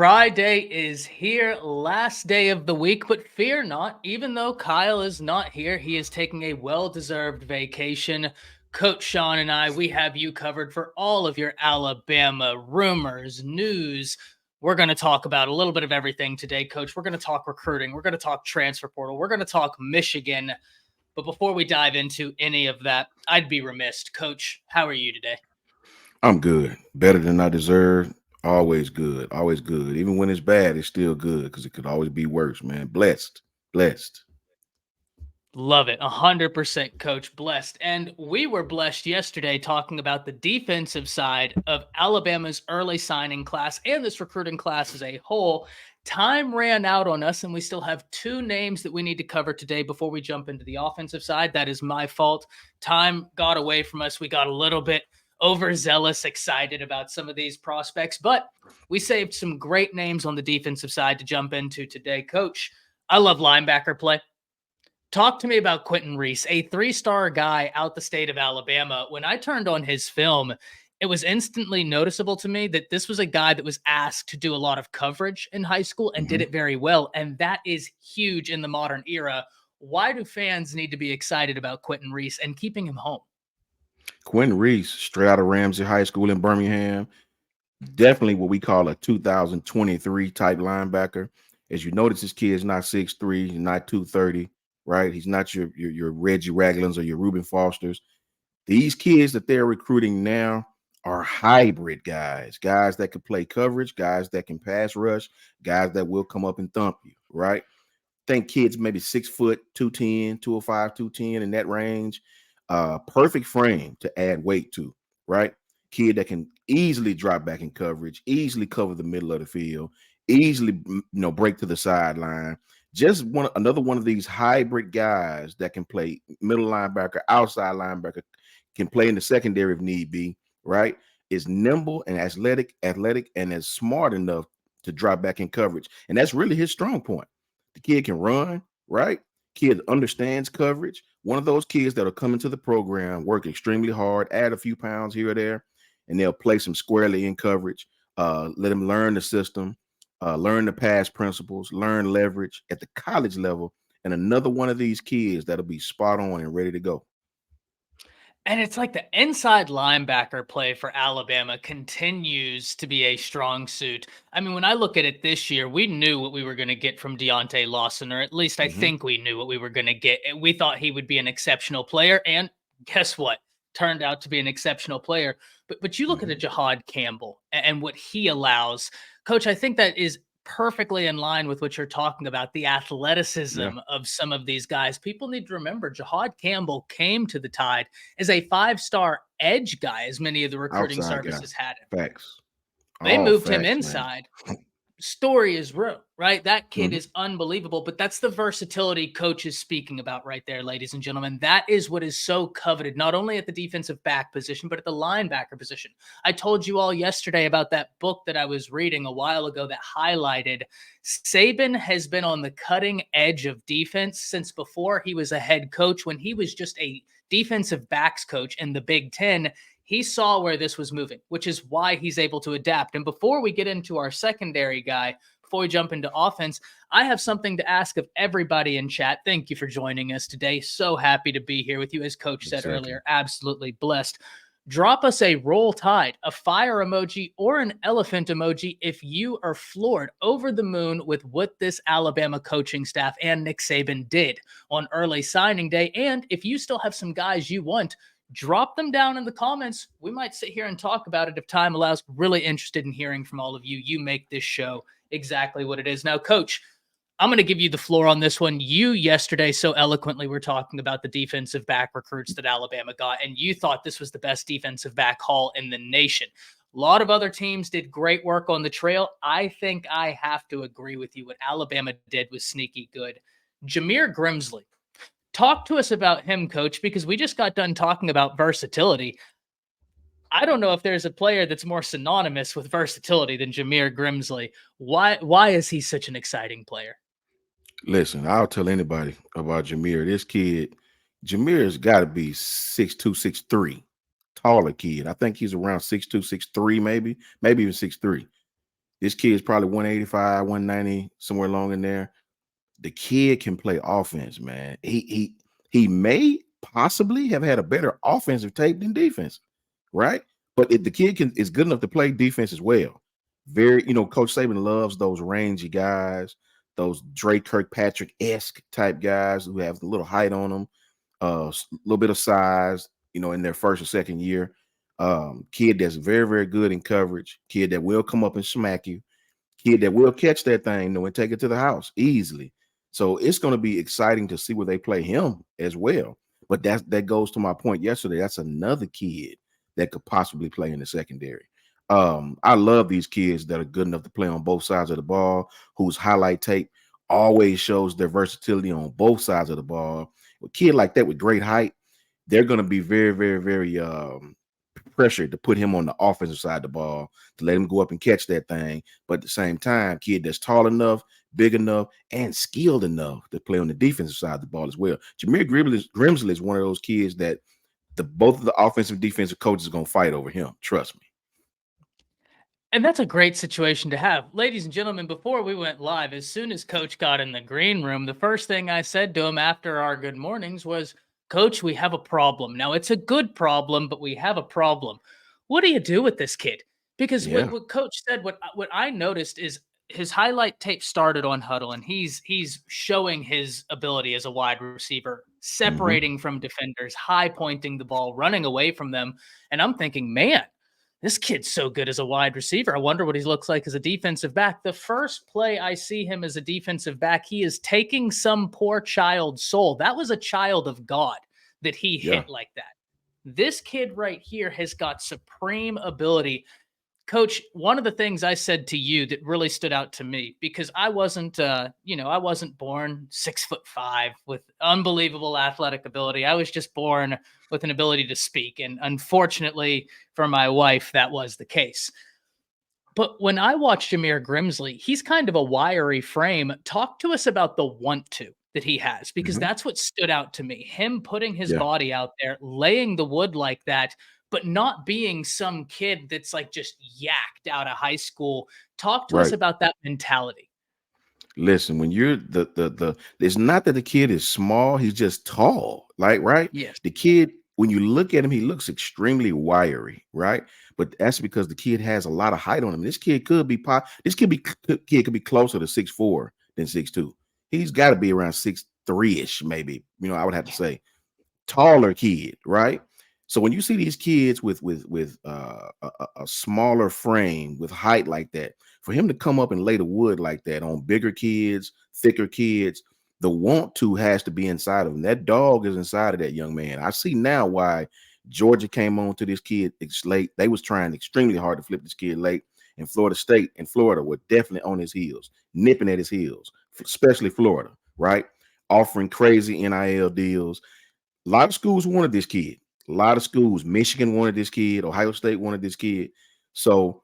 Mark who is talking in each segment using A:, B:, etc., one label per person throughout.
A: Friday is here, last day of the week, but fear not, even though Kyle is not here, he is taking a well-deserved vacation. Coach Sean and I, we have you covered for all of your Alabama rumors, news. We're going to talk about a little bit of everything today, Coach. We're going to talk recruiting. We're going to talk transfer portal. We're going to talk Michigan. But before we dive into any of that, I'd be remiss. Coach, how are you today?
B: I'm good. Better than I deserve. Always good. Always good. Even when it's bad, it's still good because it could always be worse, man. Blessed. Blessed.
A: Love it. 100% coach blessed. And we were blessed yesterday talking about the defensive side of Alabama's early signing class and this recruiting class as a whole. Time ran out on us, and we still have two names that we need to cover today before we jump into the offensive side. That is my fault. Time got away from us. We got a little bit overzealous, excited about some of these prospects, but we saved some great names on the defensive side to jump into today. Coach, I love linebacker play. Talk to me about Quinton Reese, a three-star guy out the state of Alabama. When I turned on his film, it was instantly noticeable to me that this was a guy that was asked to do a lot of coverage in high school and did
B: hmm
A: it very well. And that is huge in the modern era. Why do fans need to be excited about Quinton Reese and keeping him home?
B: Quinton Reese, straight out of Ramsey High School in Birmingham. Definitely what we call a 2023 type linebacker. As you notice, this kid is not 6'3", he's not 230, right? He's not your Reggie Raglands or your Reuben Fosters. These kids that they're recruiting now are hybrid guys, guys that can play coverage, guys that can pass rush, guys that will come up and thump you, right? Think kids maybe 6 foot, 210, 205, 210 in that range. Perfect frame to add weight to, right? Kid that can easily drop back in coverage, easily cover the middle of the field, easily break to the sideline. Just another one of these hybrid guys that can play middle linebacker, outside linebacker, can play in the secondary if need be, right? Is nimble and athletic, and is smart enough to drop back in coverage. And that's really his strong point. The kid can run, right? Kid understands coverage. One of those kids that'll come into the program, work extremely hard, add a few pounds here or there, and they'll place him squarely in coverage. Let him learn the system, learn the pass principles, learn leverage at the college level. And another one of these kids that'll be spot on and ready to go.
A: And it's like the inside linebacker play for Alabama continues to be a strong suit. I mean, when I look at it this year, we knew what we were going to get from Deontay Lawson, or at least I
B: hmm
A: think we knew what we were going to get. And we thought he would be an exceptional player. And guess what? Turned out to be an exceptional player. But you look at a
B: hmm
A: Jahad Campbell and what he allows. Coach, I think that is perfectly in line with what you're talking about, the athleticism
B: Yeah,
A: of some of these guys. People need to remember Jahad Campbell came to the Tide as a five-star edge guy, as many of the recruiting
B: outside guy.
A: services had him.
B: Facts.
A: They
B: All
A: moved him
B: facts, man.
A: inside. Story is real, right? That kid
B: hmm
A: is unbelievable, but that's the versatility coach is speaking about right there, ladies and gentlemen. That is what is so coveted, not only at the defensive back position, but at the linebacker position. I told you all yesterday about that book that I was reading a while ago that highlighted Saban has been on the cutting edge of defense since before he was a head coach, when he was just a defensive backs coach in the Big Ten. He saw where this was moving, which is why he's able to adapt. And before we get into our secondary guy, before we jump into offense, I have something to ask of everybody in chat. Thank you for joining us today. So happy to be here with you. As Coach said
B: Exactly.
A: earlier, absolutely blessed. Drop us a roll tide, a fire emoji, or an elephant emoji if you are floored, over the moon with what this Alabama coaching staff and Nick Saban did on early signing day. And if you still have some guys you want, drop them down in the comments. We might sit here and talk about it if time allows. Really interested in hearing from all of you. You make this show exactly what it is. Now, Coach, I'm going to give you the floor on this one. You yesterday so eloquently were talking about the defensive back recruits that Alabama got, and you thought this was the best defensive back haul in the nation. A lot of other teams did great work on the trail. I think I have to agree with you. What Alabama did was sneaky good. Jamir Grimsley, talk to us about him, Coach, because we just got done talking about versatility. I don't know if there's a player that's more synonymous with versatility than Jamir Grimsley. Why is he such an exciting player?
B: Listen, I'll tell anybody about Jamir. This kid, Jamir's got to be 6'2", 6'3", taller kid. I think he's around 6'2", 6'3", maybe even 6'3". This kid is probably 185, 190, somewhere along in there. The kid can play offense, man. He may possibly have had a better offensive tape than defense, right? But if the kid is good enough to play defense as well. Very, Coach Saban loves those rangy guys, those Drake Kirkpatrick-esque type guys who have a little height on them, a little bit of size, in their first or second year. Kid that's very, very good in coverage, kid that will come up and smack you, kid that will catch that thing, and take it to the house easily. So it's going to be exciting to see where they play him as well. But that goes to my point yesterday. That's another kid that could possibly play in the secondary. I love these kids that are good enough to play on both sides of the ball, whose highlight tape always shows their versatility on both sides of the ball. A kid like that with great height, they're going to be very, very, very pressure to put him on the offensive side of the ball, to let him go up and catch that thing. But at the same time, kid that's tall enough, big enough, and skilled enough to play on the defensive side of the ball as well. Jamir Grimsley is one of those kids that both of the offensive and defensive coaches are going to fight over him. Trust me.
A: And that's a great situation to have. Ladies and gentlemen, before we went live, as soon as Coach got in the green room, the first thing I said to him after our good mornings was, Coach, we have a problem. Now, it's a good problem, but we have a problem. What do you do with this kid? Because what Coach said, what I noticed is his highlight tape started on huddle, and he's showing his ability as a wide receiver, separating from defenders, high pointing the ball, running away from them. And I'm thinking, man, this kid's so good as a wide receiver. I wonder what he looks like as a defensive back. The first play I see him as a defensive back, he is taking some poor child's soul. That was a child of God that he hit like that. This kid right here has got supreme ability. Coach, one of the things I said to you that really stood out to me, because I wasn't, I wasn't born 6'5" with unbelievable athletic ability. I was just born with an ability to speak. And unfortunately for my wife, that was the case. But when I watched Jamir Grimsley, he's kind of a wiry frame. Talk to us about the want to that he has, because that's what stood out to me. Him putting his body out there, laying the wood like that, but not being some kid that's like just yacked out of high school. Talk to us about that mentality.
B: Listen, when you're it's not that the kid is small, he's just tall.
A: Yes.
B: The kid, when you look at him, he looks extremely wiry, right? But that's because the kid has a lot of height on him. This kid could be kid could be closer to 6'4" than 6'2". He's got to be around 6'3" ish, maybe. I would have to say taller kid, right? So when you see these kids with a smaller frame with height like that, for him to come up and lay the wood like that on bigger kids, thicker kids, the want to has to be inside of him. That dog is inside of that young man. I see now why Georgia came on to this kid late. They was trying extremely hard to flip this kid late, and Florida State and Florida were definitely on his heels, nipping at his heels, especially Florida, right? Offering crazy NIL deals. A lot of schools wanted this kid. A lot of schools, Michigan wanted this kid, Ohio State wanted this kid. So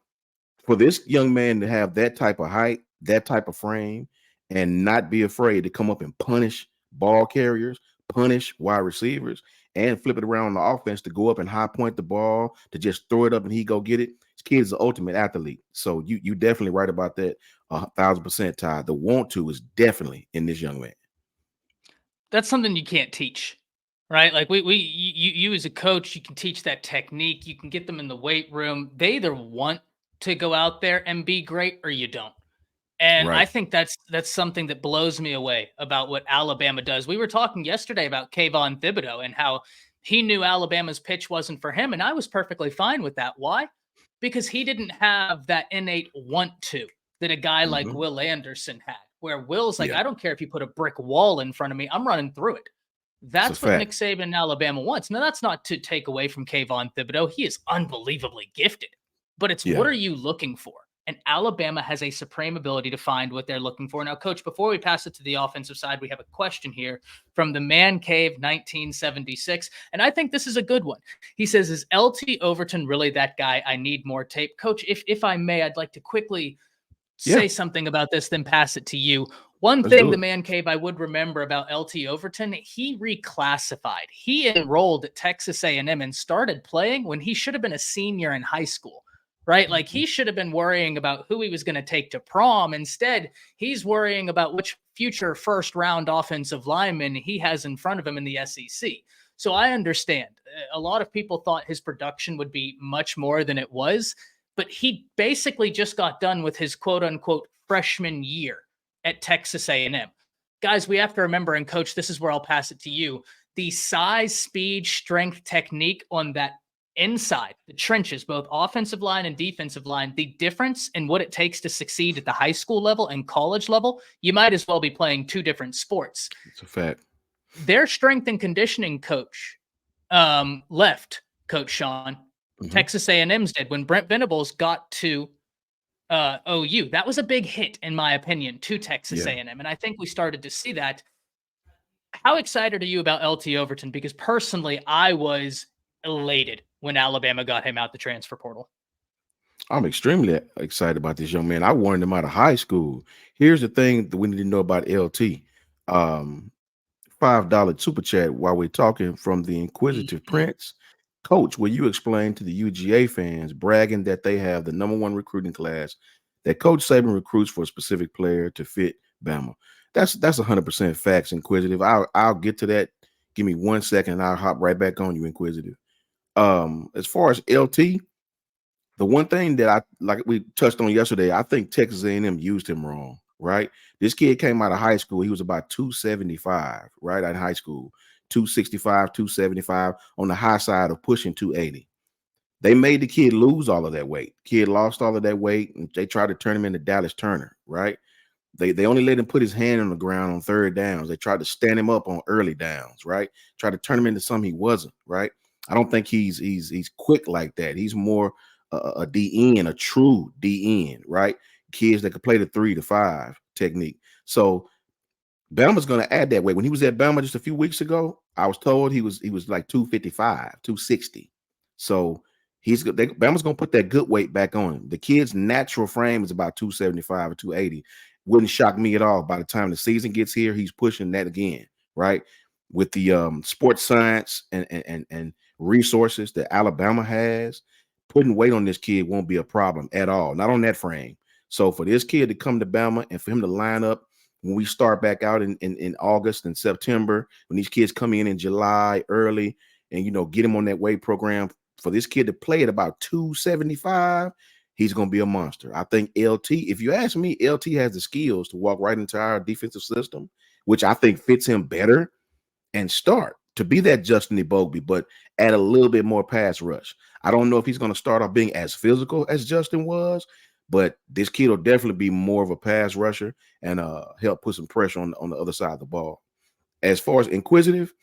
B: for this young man to have that type of height, that type of frame, and not be afraid to come up and punish ball carriers, punish wide receivers, and flip it around on the offense to go up and high point the ball, to just throw it up and he go get it. This kid is the ultimate athlete. So you definitely right about that 1,000%, Ty. The want to is definitely in this young man.
A: That's something you can't teach. Right? Like you as a coach, you can teach that technique. You can get them in the weight room. They either want to go out there and be great or you don't. And I think that's something that blows me away about what Alabama does. We were talking yesterday about Kayvon Thibodeau and how he knew Alabama's pitch wasn't for him. And I was perfectly fine with that. Why? Because he didn't have that innate want to that a guy like Will Anderson had, where Will's like, I don't care if you put a brick wall in front of me, I'm running through it. That's what Nick Saban in Alabama wants. Now, that's not to take away from Kayvon Thibodeau. He is unbelievably gifted. But it's what are you looking for? And Alabama has a supreme ability to find what they're looking for. Now, Coach, before we pass it to the offensive side, we have a question here from the Man Cave 1976. And I think this is a good one. He says, is LT Overton really that guy? I need more tape. Coach, if I may, I'd like to quickly say something about this, then pass it to you. One thing the Man Cave I would remember about LT Overton, he reclassified. He enrolled at Texas A&M and started playing when he should have been a senior in high school. right? Like he should have been worrying about who he was going to take to prom. Instead, he's worrying about which future first round offensive lineman he has in front of him in the SEC. So I understand. A lot of people thought his production would be much more than it was, but he basically just got done with his quote unquote freshman year at Texas A&M. Guys, we have to remember, and coach, this is where I'll pass it to you. The size, speed, strength, technique on that inside the trenches, both offensive line and defensive line, the difference in what it takes to succeed at the high school level and college level, you might as well be playing two different sports.
B: It's a fact.
A: Their strength and conditioning coach left, Coach Sean. Texas A&M's did when Brent Venables got to OU. That was a big hit, in my opinion, to Texas A&M, and I think we started to see that. How excited are you about LT Overton? Because personally, I was elated when Alabama got him out the transfer portal.
B: I'm extremely excited about this young man. I wanted him out of high school. Here's the thing that we need to know about LT. $5 super chat while we're talking from the Inquisitive Prince. Coach, will you explain to the UGA fans bragging that they have the #1 recruiting class that Coach Saban recruits for a specific player to fit Bama? That's 100% facts, Inquisitive. I'll get to that. Give me 1 second and I'll hop right back on you, Inquisitive. As far as LT, the one thing that I like we touched on yesterday, I think Texas A&M used him wrong, right? This kid came out of high school. He was about 275, right? Out of high school, 265, 275 on the high side of pushing 280. They made the kid lose all of that weight. Kid lost all of that weight, and they tried to turn him into Dallas Turner, right? They only let him put his hand on the ground on third downs. They tried to stand him up on early downs, right? Tried to turn him into something he wasn't, right? I don't think he's quick like that. He's more a DN, a true DN, right? Kids that could play the 3 to 5 technique. So Bama's going to add that weight. When he was at Bama just a few weeks ago, I was told he was like 255, 260. So Bama's going to put that good weight back on him. The kid's natural frame is about 275 or 280. Wouldn't shock me at all. By the time the season gets here, he's pushing that again, right? With the sports science and resources that Alabama has, putting weight on this kid won't be a problem at all. Not on that frame. So for this kid to come to Bama and for him to line up when we start back out in August and September, when these kids come in July early and, get him on that weight program, for this kid to play at about 275, he's going to be a monster. I think LT, if you ask me, LT has the skills to walk right into our defensive system, which I think fits him better, and start to be that Justin Ebogbe, but add a little bit more pass rush. I don't know if he's going to start off being as physical as Justin was, but this kid will definitely be more of a pass rusher and help put some pressure on the other side of the ball. As far as Inquisitive,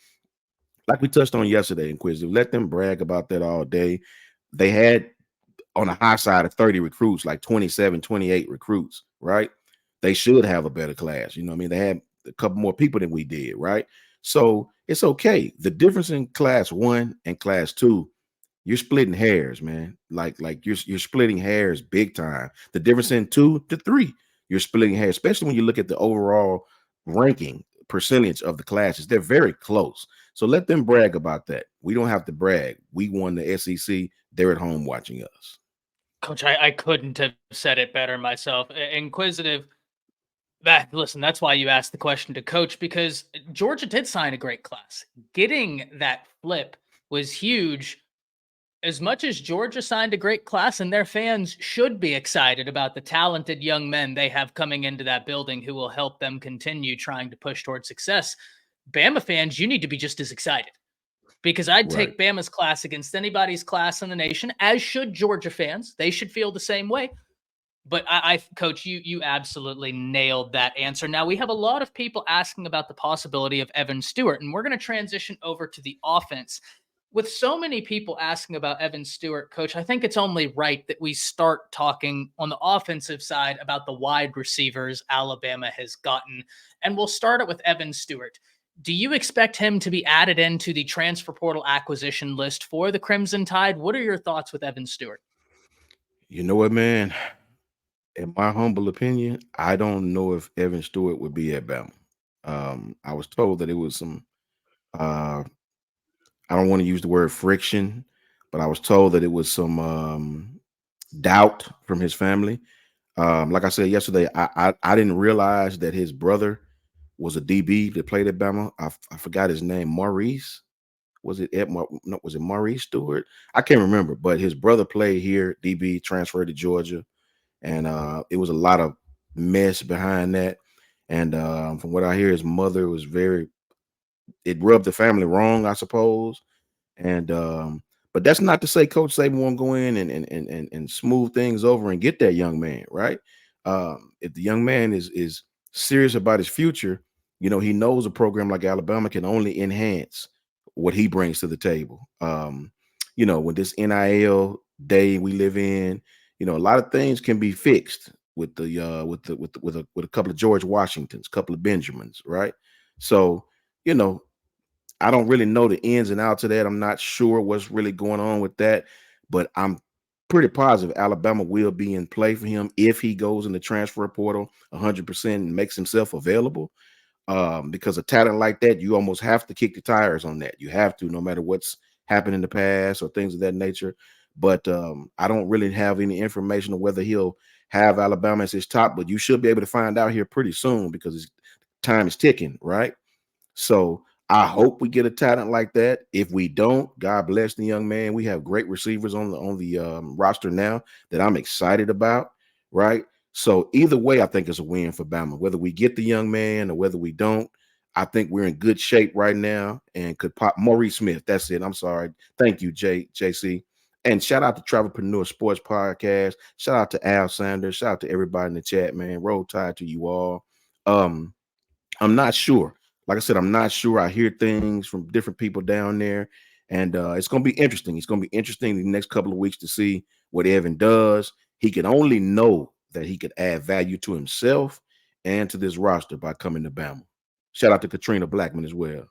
B: like we touched on yesterday, Inquisitive, let them brag about that all day. They had on the high side of 30 recruits, like 27, 28 recruits, right? They should have a better class. They had a couple more people than we did, right? So it's okay. The difference in class 1 and class 2, you're splitting hairs, man. Like you're splitting hairs big time. The difference in 2 to 3, you're splitting hairs, especially when you look at the overall ranking percentage of the classes. They're very close. So let them brag about that. We don't have to brag. We won the SEC. They're at home watching us.
A: Coach, I couldn't have said it better myself. Inquisitive. Listen, that's why you asked the question to Coach, because Georgia did sign a great class. Getting that flip was huge. As much as Georgia signed a great class, and their fans should be excited about the talented young men they have coming into that building who will help them continue trying to push towards success, Bama fans, you need to be just as excited. Because I'd take Bama's class against anybody's class in the nation, as should Georgia fans. They should feel the same way. But Coach, you absolutely nailed that answer. Now, we have a lot of people asking about the possibility of Evan Stewart, and we're going to transition over to the offense. With so many people asking about Evan Stewart, Coach, I think it's only right that we start talking on the offensive side about the wide receivers Alabama has gotten. And we'll start it with Evan Stewart. Do you expect him to be added into the transfer portal acquisition list for the Crimson Tide? What are your thoughts with Evan Stewart?
B: You know what, man? In my humble opinion, I don't know if Evan Stewart would be at Bama. I was told that it was some, I don't want to use the word friction, but I was told that it was some doubt from his family. Like I said yesterday, I didn't realize that his brother was a DB that played at Bama. I forgot his name. Maurice. Was it no, was it Maurice Stewart? I can't remember, but his brother played here, DB, transferred to Georgia, and it was a lot of mess behind that. And from what I hear, his mother was it rubbed the family wrong, I suppose. And but that's not to say Coach Saban won't go in and smooth things over and get that young man, right? If the young man is serious about his future, he knows a program like Alabama can only enhance what he brings to the table. With this NIL day we live in, a lot of things can be fixed with with a couple of George Washingtons, couple of Benjamins, right? So, you know, I don't really know the ins and outs of that. I'm not sure what's really going on with that, but I'm pretty positive Alabama will be in play for him if he goes in the transfer portal 100% and makes himself available. Because a talent like that, you almost have to kick the tires on that. You have to, no matter what's happened in the past or things of that nature. But I don't really have any information on whether he'll have Alabama as his top, but you should be able to find out here pretty soon because his time is ticking, right? So I hope we get a talent like that. If we don't, God bless the young man. We have great receivers on the roster now that I'm excited about, right? So either way, I think it's a win for Bama. Whether we get the young man or whether we don't, I think we're in good shape right now and could pop Maurice Smith. That's it. I'm sorry. Thank you, JC. And shout out to Travelpreneur Sports Podcast. Shout out to Al Sanders. Shout out to everybody in the chat, man. Roll Tide to you all. I'm not sure. Like I said, I'm not sure. I hear things from different people down there, and it's going to be interesting. It's going to be interesting the next couple of weeks to see what Evan does. He can only know that he could add value to himself and to this roster by coming to Bama. Shout out to Katrina Blackman as well.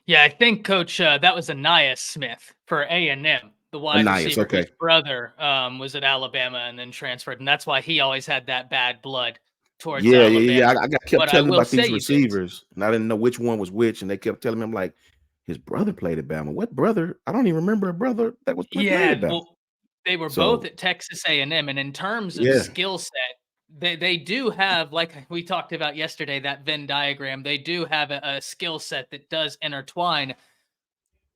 A: Yeah, I think, Coach, that was Anais Smith for A&M, the wide receiver whose brother was at Alabama and then transferred, and that's why he always had that bad blood towards Alabama.
B: I kept telling about these receivers, and I didn't know which one was which, and they kept telling me, I'm like, his brother played at Bama. What brother? I don't even remember a brother that was played at Bama.
A: Well, they were both at Texas A&M, and in terms of skill set, they do have, like we talked about yesterday, that Venn diagram. They do have a skill set that does intertwine.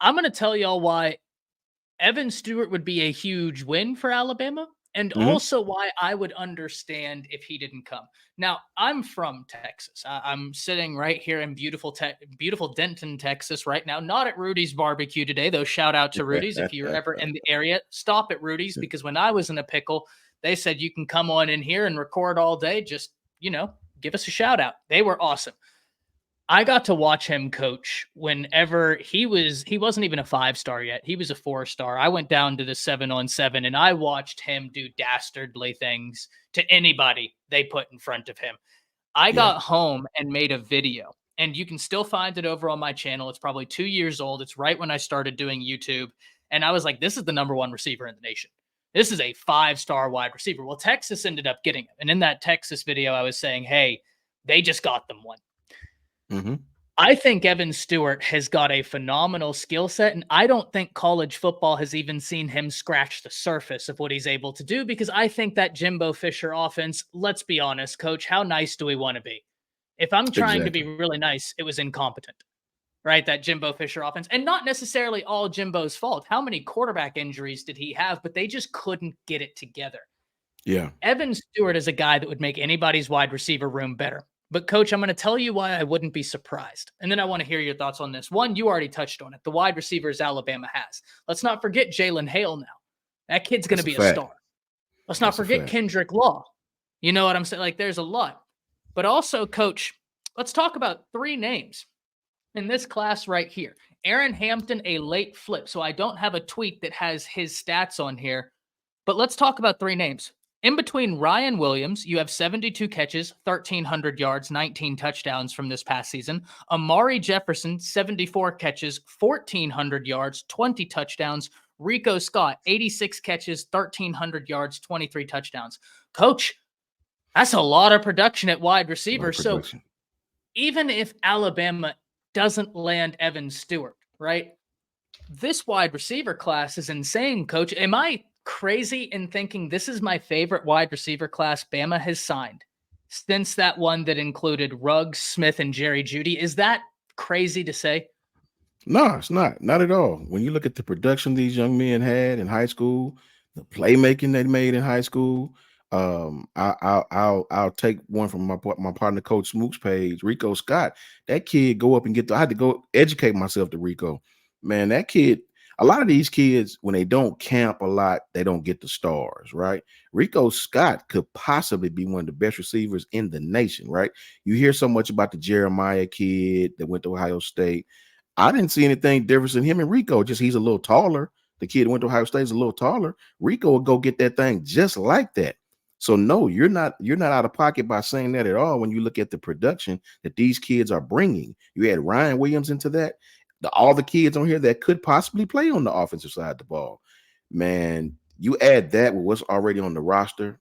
A: I'm going to tell y'all why Evan Stewart would be a huge win for Alabama, and also why I would understand if he didn't come. Now, I'm from Texas. I'm sitting right here in beautiful Denton, Texas right now, not at Rudy's Barbecue today, though. Shout out to Rudy's. If you're ever in the area, stop at Rudy's, because when I was in a pickle, they said you can come on in here and record all day. Just, give us a shout out. They were awesome. I got to watch him coach whenever he wasn't even a 5-star yet. He was a 4-star. I went down to the 7-on-7 and I watched him do dastardly things to anybody they put in front of him. I got home and made a video, and you can still find it over on my channel. It's probably 2 years old. It's right when I started doing YouTube. And I was like, this is the number 1 receiver in the nation. This is a 5-star wide receiver. Well, Texas ended up getting him. And in that Texas video, I was saying, hey, they just got them one. I think Evan Stewart has got a phenomenal skill set, and I don't think college football has even seen him scratch the surface of what he's able to do, because I think that Jimbo Fisher offense, let's be honest, Coach, how nice do we want to be? If I'm trying to be really nice, it was incompetent, right? That Jimbo Fisher offense, and not necessarily all Jimbo's fault. How many quarterback injuries did he have? But they just couldn't get it together.
B: Yeah.
A: Evan Stewart is a guy that would make anybody's wide receiver room better. But, Coach, I'm going to tell you why I wouldn't be surprised. And then I want to hear your thoughts on this. One, you already touched on it. The wide receivers Alabama has. Let's not forget Jalen Hale now. That kid's going to be a star. Let's not forget Kendrick Law. You know what I'm saying? Like, there's a lot. But also, Coach, let's talk about 3 names in this class right here. Aaron Hampton, a late flip. So I don't have a tweet that has his stats on here. But let's talk about 3 names. In between Ryan Williams, you have 72 catches, 1,300 yards, 19 touchdowns from this past season. Amari Jefferson, 74 catches, 1,400 yards, 20 touchdowns. Rico Scott, 86 catches, 1,300 yards, 23 touchdowns. Coach, that's a lot of production at wide receiver. So even if Alabama doesn't land Evan Stewart, right? This wide receiver class is insane, Coach. Am I crazy in thinking this is my favorite wide receiver class Bama has signed since that one that included Ruggs, Smith, and Jerry Jeudy? Is that crazy to say?
B: No, it's not at all. When you look at the production these young men had in high school, the playmaking they made in high school, I'll take one from my partner Coach Smook's page, Rico Scott. That kid go up and I had to go educate myself to Rico. Man, that kid. A lot of these kids, when they don't camp a lot, they don't get the stars, right? Rico Scott could possibly be one of the best receivers in the nation, right? You hear so much about the Jeremiah kid that went to Ohio State. I didn't see anything different in him and Rico. Just he's a little taller. The kid who went to Ohio State is a little taller. Rico will go get that thing just like that. So no, you're not out of pocket by saying that at all. When you look at the production that these kids are bringing, you add Ryan Williams into that. All the kids on here that could possibly play on the offensive side of the ball, man. You add that with what's already on the roster,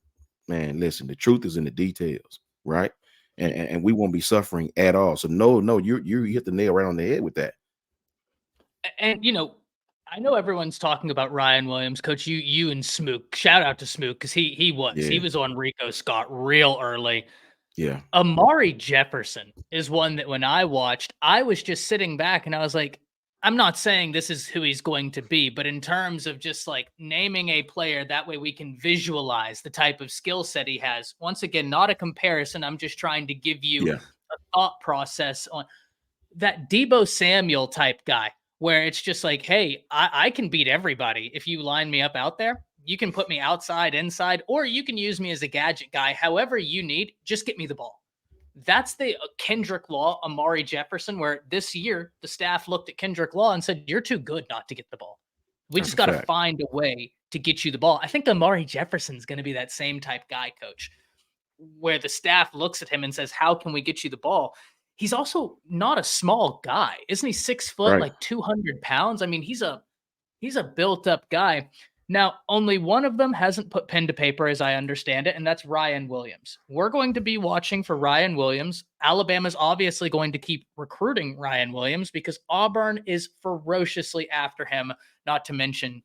B: man. Listen, the truth is in the details, right? And we won't be suffering at all. So no, you hit the nail right on the head with that.
A: And I know everyone's talking about Ryan Williams, Coach. You and Smook. Shout out to Smook because he was on Rico Scott real early.
B: Yeah.
A: Amari Jefferson is one that when I watched, I was just sitting back and I was like, I'm not saying this is who he's going to be, but in terms of just like naming a player, that way we can visualize the type of skill set he has. Once again, not a comparison. I'm just trying to give you a thought process on that Debo Samuel type guy, where it's just like, hey, I can beat everybody if you line me up out there. You can put me outside, inside, or you can use me as a gadget guy. However you need, just get me the ball. That's the Kendrick Law, Amari Jefferson, where this year the staff looked at Kendrick Law and said, you're too good not to get the ball. We just got to find a way to get you the ball. I think Amari Jefferson's going to be that same type guy, Coach, where the staff looks at him and says, how can we get you the ball? He's also not a small guy. Isn't he 6 foot, like 200 pounds? I mean, he's a built up guy. Now, only one of them hasn't put pen to paper, as I understand it, and that's Ryan Williams. We're going to be watching for Ryan Williams. Alabama's obviously going to keep recruiting Ryan Williams because Auburn is ferociously after him, not to mention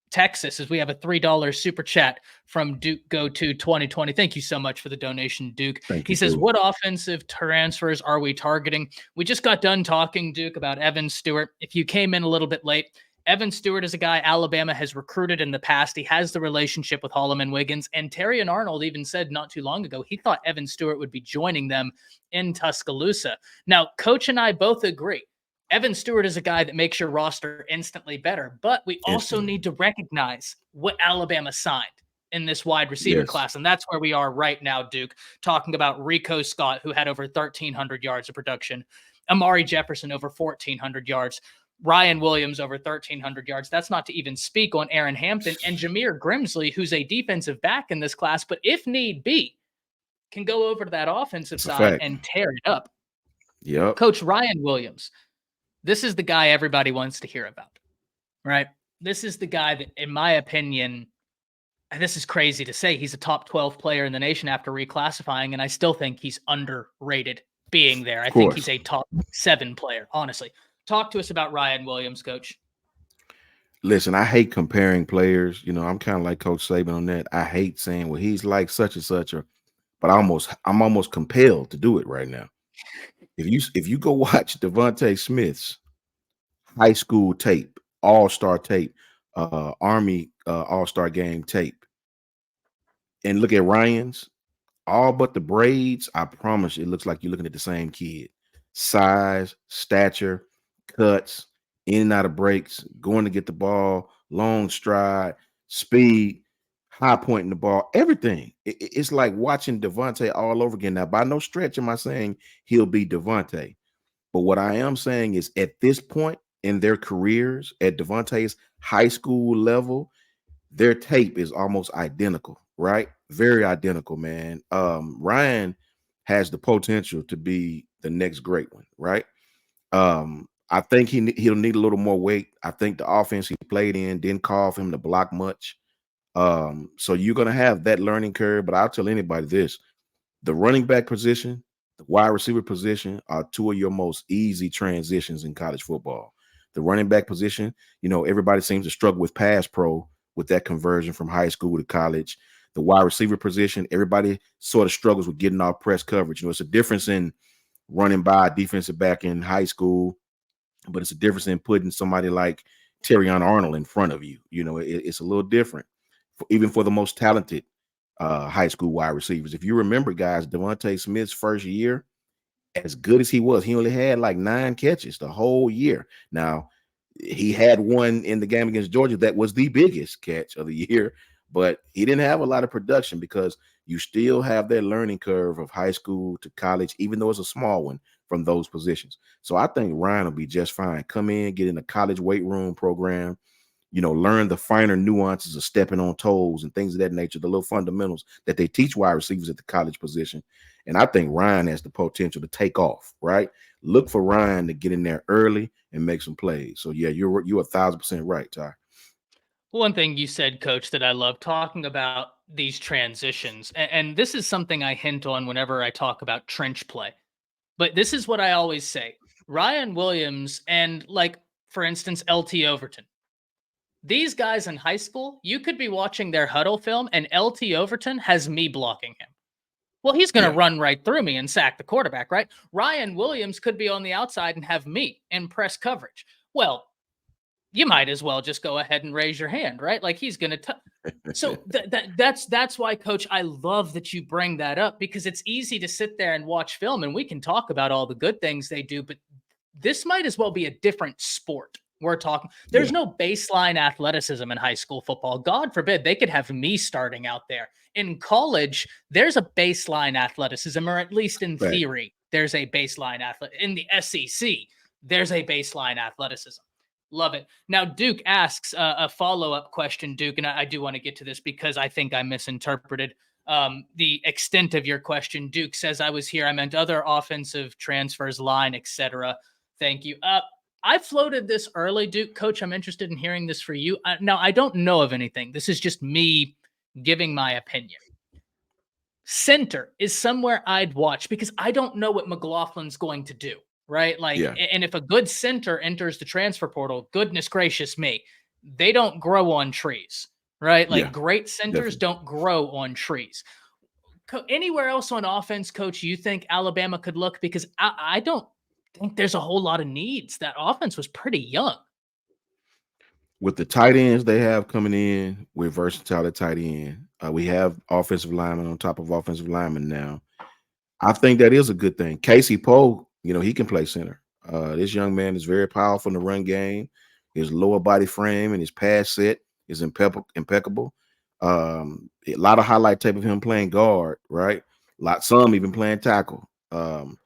A: Texas, as we have a $3 super chat from Duke Go to 2020. Thank you so much for the donation, Duke. He says, what offensive transfers are we targeting? We just got done talking, Duke, about Evan Stewart. If you came in a little bit late, Evan Stewart is a guy Alabama has recruited in the past. He has the relationship with Holloman Wiggins, and Terry and Arnold even said not too long ago he thought Evan Stewart would be joining them in Tuscaloosa. Now, Coach and I both agree. Evan Stewart is a guy that makes your roster instantly better, but we also need to recognize what Alabama signed in this wide receiver class, and that's where we are right now, Duke, talking about Rico Scott, who had over 1,300 yards of production, Amari Jefferson over 1,400 yards, Ryan Williams over 1,300 yards. That's not to even speak on Aaron Hampton and Jamir Grimsley, who's a defensive back in this class, but if need be, can go over to that offensive side and tear it up. Coach Ryan Williams, this is the guy everybody wants to hear about, right? This is the guy that, in my opinion, and this is crazy to say, he's a top 12 player in the nation after reclassifying, and I still think he's underrated being there. I think he's a top 7 player, honestly. Talk to us about Ryan Williams, Coach.
B: Listen, I hate comparing players. I'm kind of like Coach Saban on that. I hate saying, well, he's like such and such, but I'm almost compelled to do it right now. If you go watch Devontae Smith's high school tape, all-star tape, Army all-star game tape, and look at Ryan's, all but the braids, I promise it looks like you're looking at the same kid. Size, stature, cuts, in and out of breaks, going to get the ball, long stride, speed, high pointing the ball, everything. It's like watching Devontae all over again. Now, by no stretch am I saying he'll be Devontae, but what I am saying is at this point in their careers, at Devontae's high school level, their tape is almost identical, right? Very identical, man. Ryan has the potential to be the next great one, right? I think he'll need a little more weight. I think the offense he played in didn't call for him to block much. So you're going to have that learning curve, but I'll tell anybody this: the running back position, the wide receiver position are 2 of your most easy transitions in college football. The running back position, everybody seems to struggle with pass pro. with that conversion from high school to college. The wide receiver position, everybody sort of struggles with getting off press coverage. It's a difference in running by a defensive back in high school, but it's a difference in putting somebody like Terrion Arnold in front of you. It's a little different, even for the most talented high school wide receivers. If you remember, guys, Devontae Smith's first year, as good as he was, he only had like 9 catches the whole year. Now, he had one in the game against Georgia that was the biggest catch of the year, but he didn't have a lot of production because you still have that learning curve of high school to college, even though it's a small one from those positions. So I think Ryan will be just fine. Come in, get in a college weight room program, learn the finer nuances of stepping on toes and things of that nature, the little fundamentals that they teach wide receivers at the college position. And I think Ryan has the potential to take off, right? Look for Ryan to get in there early and make some plays. So yeah, you're 1,000% right, Ty.
A: One thing you said, Coach, that I love talking about these transitions, and this is something I hint on whenever I talk about trench play. But this is what I always say. Ryan Williams and, like, for instance, LT Overton. These guys in high school, you could be watching their huddle film and LT Overton has me blocking him. Well, he's going to
B: Yeah.
A: run right through me and sack the quarterback, right? Ryan Williams could be on the outside and have me in press coverage. Well, you might as well just go ahead and raise your hand, right? Like, he's going to. So that's why, Coach, I love that you bring that up, because it's easy to sit there and watch film and we can talk about all the good things they do, but this might as well be a different sport. We're talking, there's
B: Yeah.
A: no baseline athleticism in high school football. God forbid they could have me starting out there. In college, there's a baseline athleticism, or at least in
B: Right.
A: theory, there's a baseline athlete. In the SEC, there's a baseline athleticism. Love it. Now, Duke asks a follow-up question, Duke, and I do want to get to this because I think I misinterpreted the extent of your question. Duke says, I was here. I meant other offensive transfers, line, etc. Thank you. I floated this early, Duke. Coach, I'm interested in hearing this for you. Now, I don't know of anything. This is just me giving my opinion. Center is somewhere I'd watch because I don't know what McLaughlin's going to do, right? Like,
B: Yeah.
A: and if a good center enters the transfer portal, goodness gracious me, they don't grow on trees, right? Like,
B: Yeah.
A: great centers
B: Definitely.
A: don't grow on trees. Anywhere else on offense, Coach, you think Alabama could look? Because I don't think there's a whole lot of needs. That offense was pretty young.
B: With the tight ends they have coming in with versatile tight end, we have offensive linemen on top of offensive linemen now. I think that is a good thing. Casey Poe, he can play center. This young man is very powerful in the run game. His lower body frame and his pass set is impeccable. A lot of highlight tape of him playing guard, right? Some even playing tackle. From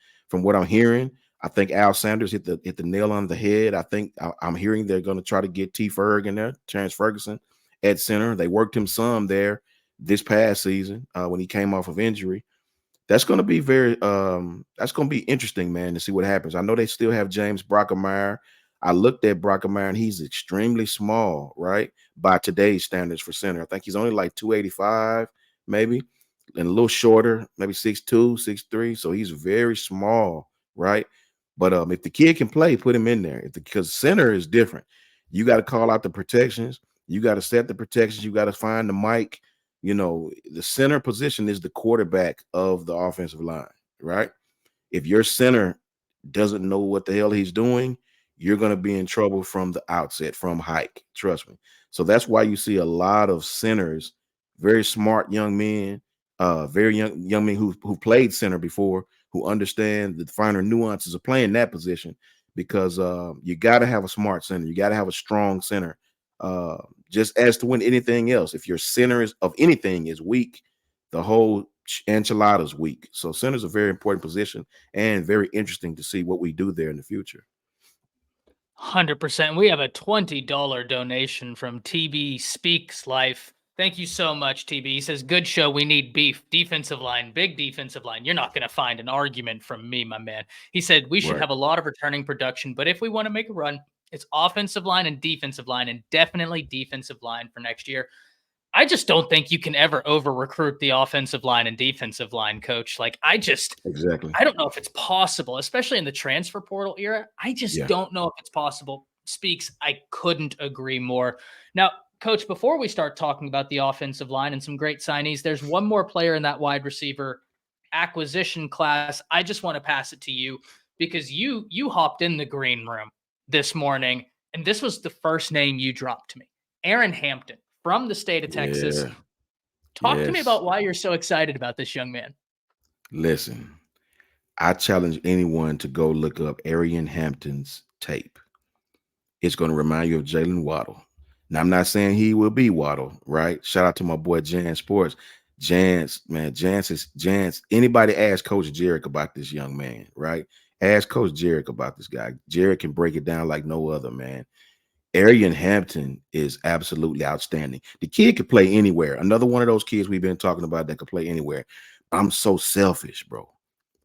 B: what I'm hearing, I think Al Sanders hit the nail on the head. I think I'm hearing they're going to try to get T. Ferg in there, Terrence Ferguson at center. They worked him some there this past season when he came off of injury. That's going to be that's going to be interesting, man, to see what happens. I know they still have James Brockemeyer. I looked at Brockemeyer and he's extremely small, right? By today's standards for center. I think he's only like 285, maybe, and a little shorter, maybe 6'2", 6'3". So he's very small, right? But if the kid can play, put him in there. Because center is different. You got to call out the protections. You got to set the protections. You got to find the mic. The center position is the quarterback of the offensive line, right? If your center doesn't know what the hell he's doing, you're going to be in trouble from the outset, from hike. Trust me. So that's why you see a lot of centers, very smart young men, very young men who played center before, who understand the finer nuances of playing that position. Because you got to have a smart center, you got to have a strong center. Just as to win anything else, if your center of anything is weak, the whole enchilada's weak. So center is a very important position and very interesting to see what we do there in the future.
A: 100%. We have a $20 donation from TB Speaks Life. Thank you so much, TB. He says, good show. We need beef. Defensive line, big defensive line. You're not going to find an argument from me, my man. He said, we should
B: Right.
A: have a lot of returning production, but if we want to make a run, it's offensive line and defensive line, and definitely defensive line for next year. I just don't think you can ever over recruit the offensive line and defensive line, Coach. Like,
B: Exactly.
A: I don't know if it's possible, especially in the transfer portal era. I just
B: Yeah.
A: don't know if it's possible. Speaks, I couldn't agree more. Now, Coach, before we start talking about the offensive line and some great signees, there's one more player in that wide receiver acquisition class. I just want to pass it to you because you hopped in the green room this morning, and this was the first name you dropped to me. Aaron Hampton from the state of Texas.
B: Yeah.
A: Talk to me
B: Yes.
A: about why you're so excited about this young man.
B: Listen, I challenge anyone to go look up Arian Hampton's tape. It's going to remind you of Jalen Waddle. Now, I'm not saying he will be Waddle, right? Shout out to my boy Jan Sports. Jance, man, Jance. Anybody ask Coach Jarek about this young man, right? Ask Coach Jarek about this guy. Jarek can break it down like no other, man. Arian Hampton is absolutely outstanding. The kid could play anywhere. Another one of those kids we've been talking about that could play anywhere. I'm so selfish, bro.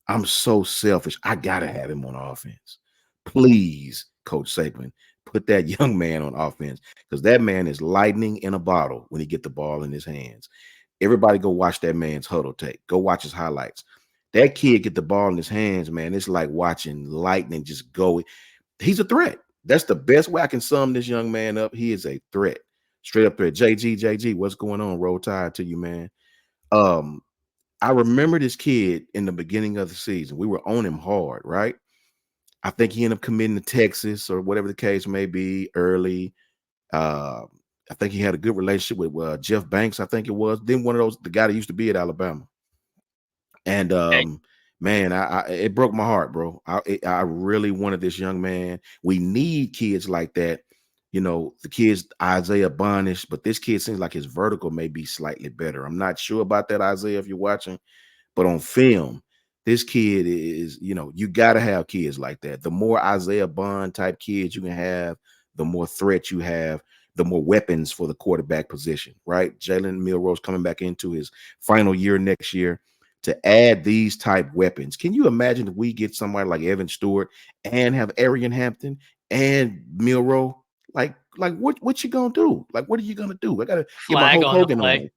B: I'm so selfish. I gotta have him on offense. Please, Coach Saban, put that young man on offense because that man is lightning in a bottle when he get the ball in his hands. Everybody go watch that man's huddle tape. Go watch his highlights. That kid get the ball in his hands, man. It's like watching lightning just go. He's a threat. That's the best way I can sum this young man up. He is a threat. Straight up there. JG, what's going on? Roll Tide to you, man. Um, I remember this kid in the beginning of the season. We were on him hard, right? I think he ended up committing to Texas or whatever the case may be early. Uh, I think he had a good relationship with Jeff Banks, I think it was. Then one of those, the guy that used to be at Alabama. And
A: Hey,
B: man, it broke my heart, bro. I really wanted this young man. We need kids like that. You know, the kids Isaiah Bonish, but this kid seems like his vertical may be slightly better. I'm not sure about that, Isaiah, if you're watching. But on film, this kid is, you know, you got to have kids like that. The more Isaiah Bond type kids you can have, the more threat you have, the more weapons for the quarterback position, right? Jalen Milrose coming back into his final year next year to add these type weapons. Can you imagine if we get somebody like Evan Stewart and have Arian Hampton and Milrow? Like what you gonna do? Like, what are you gonna do? I gotta get my
A: flag
B: Hulk
A: on the
B: Hogan
A: play.
B: on.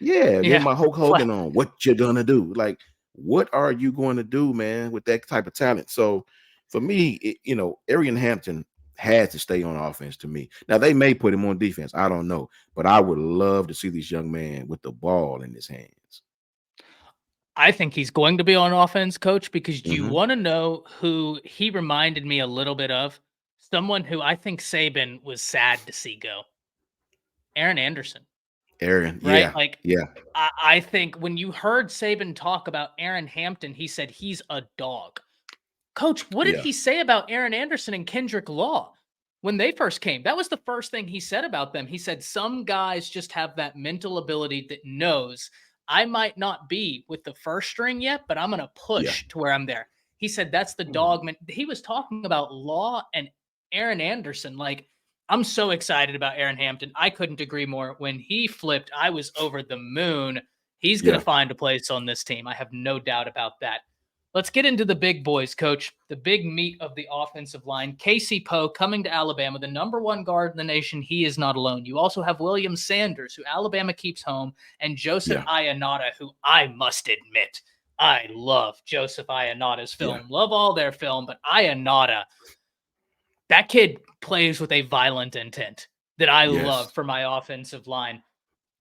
B: Yeah, get
A: Yeah.
B: my Hulk
A: Flag.
B: Hogan on. What you gonna do? Like, what are you going to do, man, with that type of talent? So for me, you know, Arian Hampton has to stay on offense to me. Now they may put him on defense. I don't know, but I would love to see this young man with the ball in his hands.
A: I think he's going to be on offense, coach, because you
B: Hmm.
A: want to know who he reminded me a little bit of. Someone who I think Saban was sad to see go. Aaron Anderson,
B: Arian,
A: right?
B: yeah,
A: Like,
B: yeah,
A: I think when you heard Saban talk about Aaron Hampton, he said he's a dog. Coach, what did
B: yeah.
A: he say about Aaron Anderson and Kendrick Law when they first came? That was the first thing he said about them. He said some guys just have that mental ability that knows I might not be with the first string yet, but I'm going to
B: Yeah.
A: push to where I'm there. He said that's the
B: Mhm.
A: dog. He was talking about Law and Aaron Anderson. Like, I'm so excited about Aaron Hampton. I couldn't agree more. When he flipped, I was over the moon. He's going to
B: Yeah.
A: find a place on this team. I have no doubt about that. Let's get into the big boys, coach. The big meat of the offensive line. Casey Poe coming to Alabama, the number one guard in the nation. He is not alone. You also have William Sanders, who Alabama keeps home, and Joseph
B: Yeah.
A: Ionata, who I must admit, I love Joseph Ionata's
B: Yeah.
A: film. Love all their film, but Ionata, that kid plays with a violent intent that I love
B: Yes.
A: for my offensive line.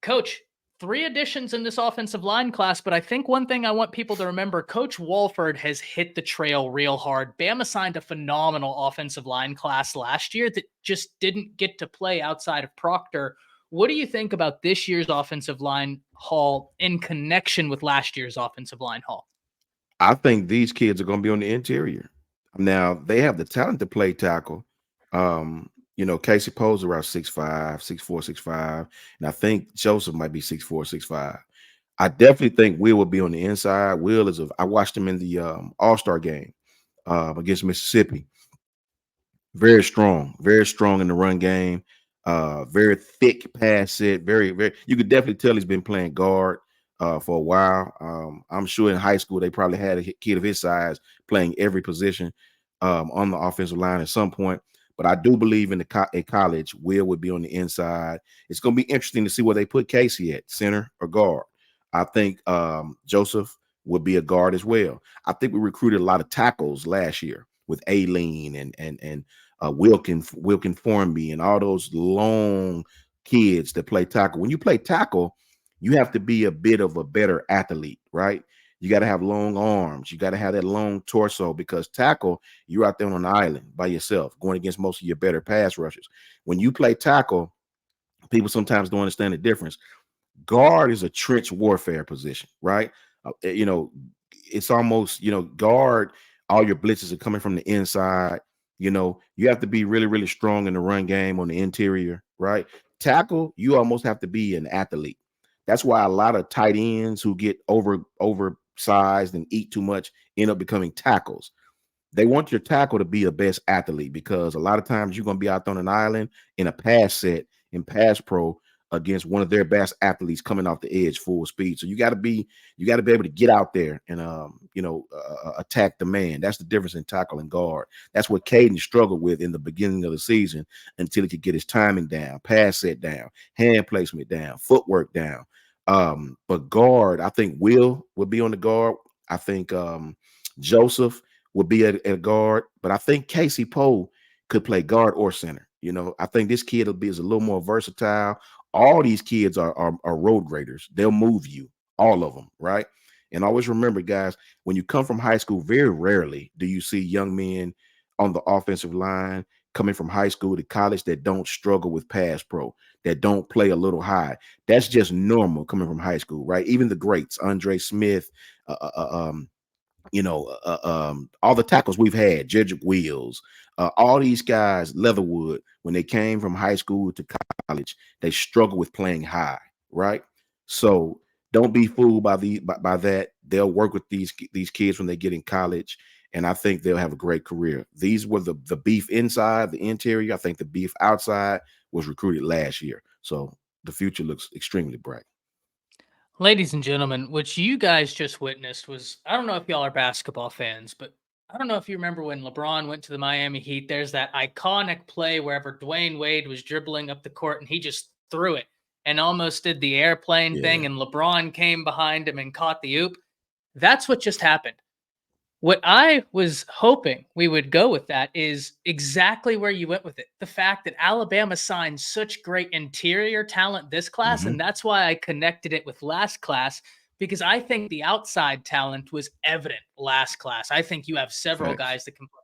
A: Coach, three additions in this offensive line class, but I think one thing I want people to remember, Coach Walford has hit the trail real hard. Bama signed a phenomenal offensive line class last year that just didn't get to play outside of Proctor. What do you think about this year's offensive line haul in connection with last year's offensive line haul?
B: I think these kids are going to be on the interior. Now they have the talent to play tackle. You know, Casey Poe's around 6'5", 6'4", 6'5", and I think Joseph might be 6'4", 6'5". I definitely think Will be on the inside. Will is I watched him in the All-Star game against Mississippi. Very strong in the run game. Very thick pass set. Very. You could definitely tell he's been playing guard for a while. I'm sure in high school they probably had a kid of his size playing every position on the offensive line at some point. But I do believe in in college, Will would be on the inside. It's going to be interesting to see where they put Casey at, center or guard. I think Joseph would be a guard as well. I think we recruited a lot of tackles last year with Aileen and Wilkin Formby and all those long kids that play tackle. When you play tackle, you have to be a bit of a better athlete, right? You got to have long arms. You got to have that long torso, because tackle, you're out there on an island by yourself going against most of your better pass rushers. When you play tackle, people sometimes don't understand the difference. Guard is a trench warfare position, right? You know, it's almost, guard, all your blitzes are coming from the inside. You have to be really, really strong in the run game on the interior, right? Tackle, you almost have to be an athlete. That's why a lot of tight ends who get oversized and eat too much end up becoming tackles. They want your tackle to be a best athlete, because a lot of times you're going to be out on an island in a pass set in pass pro against one of their best athletes coming off the edge full speed. So you got to be able to get out there and attack the man. That's the difference in tackle and guard. That's what Caden struggled with in the beginning of the season, until he could get his timing down, pass set down, hand placement down, footwork down. But guard, I think Will be on the guard. I think Joseph would be at guard, but I think Casey Poe could play guard or center. I think this kid is a little more versatile. All these kids are road graders. They'll move you, all of them, right? And always remember, guys, when you come from high school, very rarely do you see young men on the offensive line coming from high school to college that don't struggle with pass pro, that don't play a little high. That's just normal coming from high school, right? Even the greats, Andre Smith, all the tackles we've had, Jedrick Wills, all these guys, Leatherwood, when they came from high school to college, they struggle with playing high, right? So don't be fooled by that. They'll work with these kids when they get in college, and I think they'll have a great career. These were the beef inside, the interior. I think the beef outside was recruited last year. So the future looks extremely bright.
A: Ladies and gentlemen, what you guys just witnessed was, I don't know if y'all are basketball fans, but I don't know if you remember when LeBron went to the Miami Heat. There's that iconic play wherever Dwayne Wade was dribbling up the court and he just threw it and almost did the airplane thing, and LeBron came behind him and caught the oop. That's what just happened. What I was hoping we would go with that is exactly where you went with it. The fact that Alabama signed such great interior talent this class, and that's why I connected it with last class, because I think the outside talent was evident last class. I think you have several guys that can play.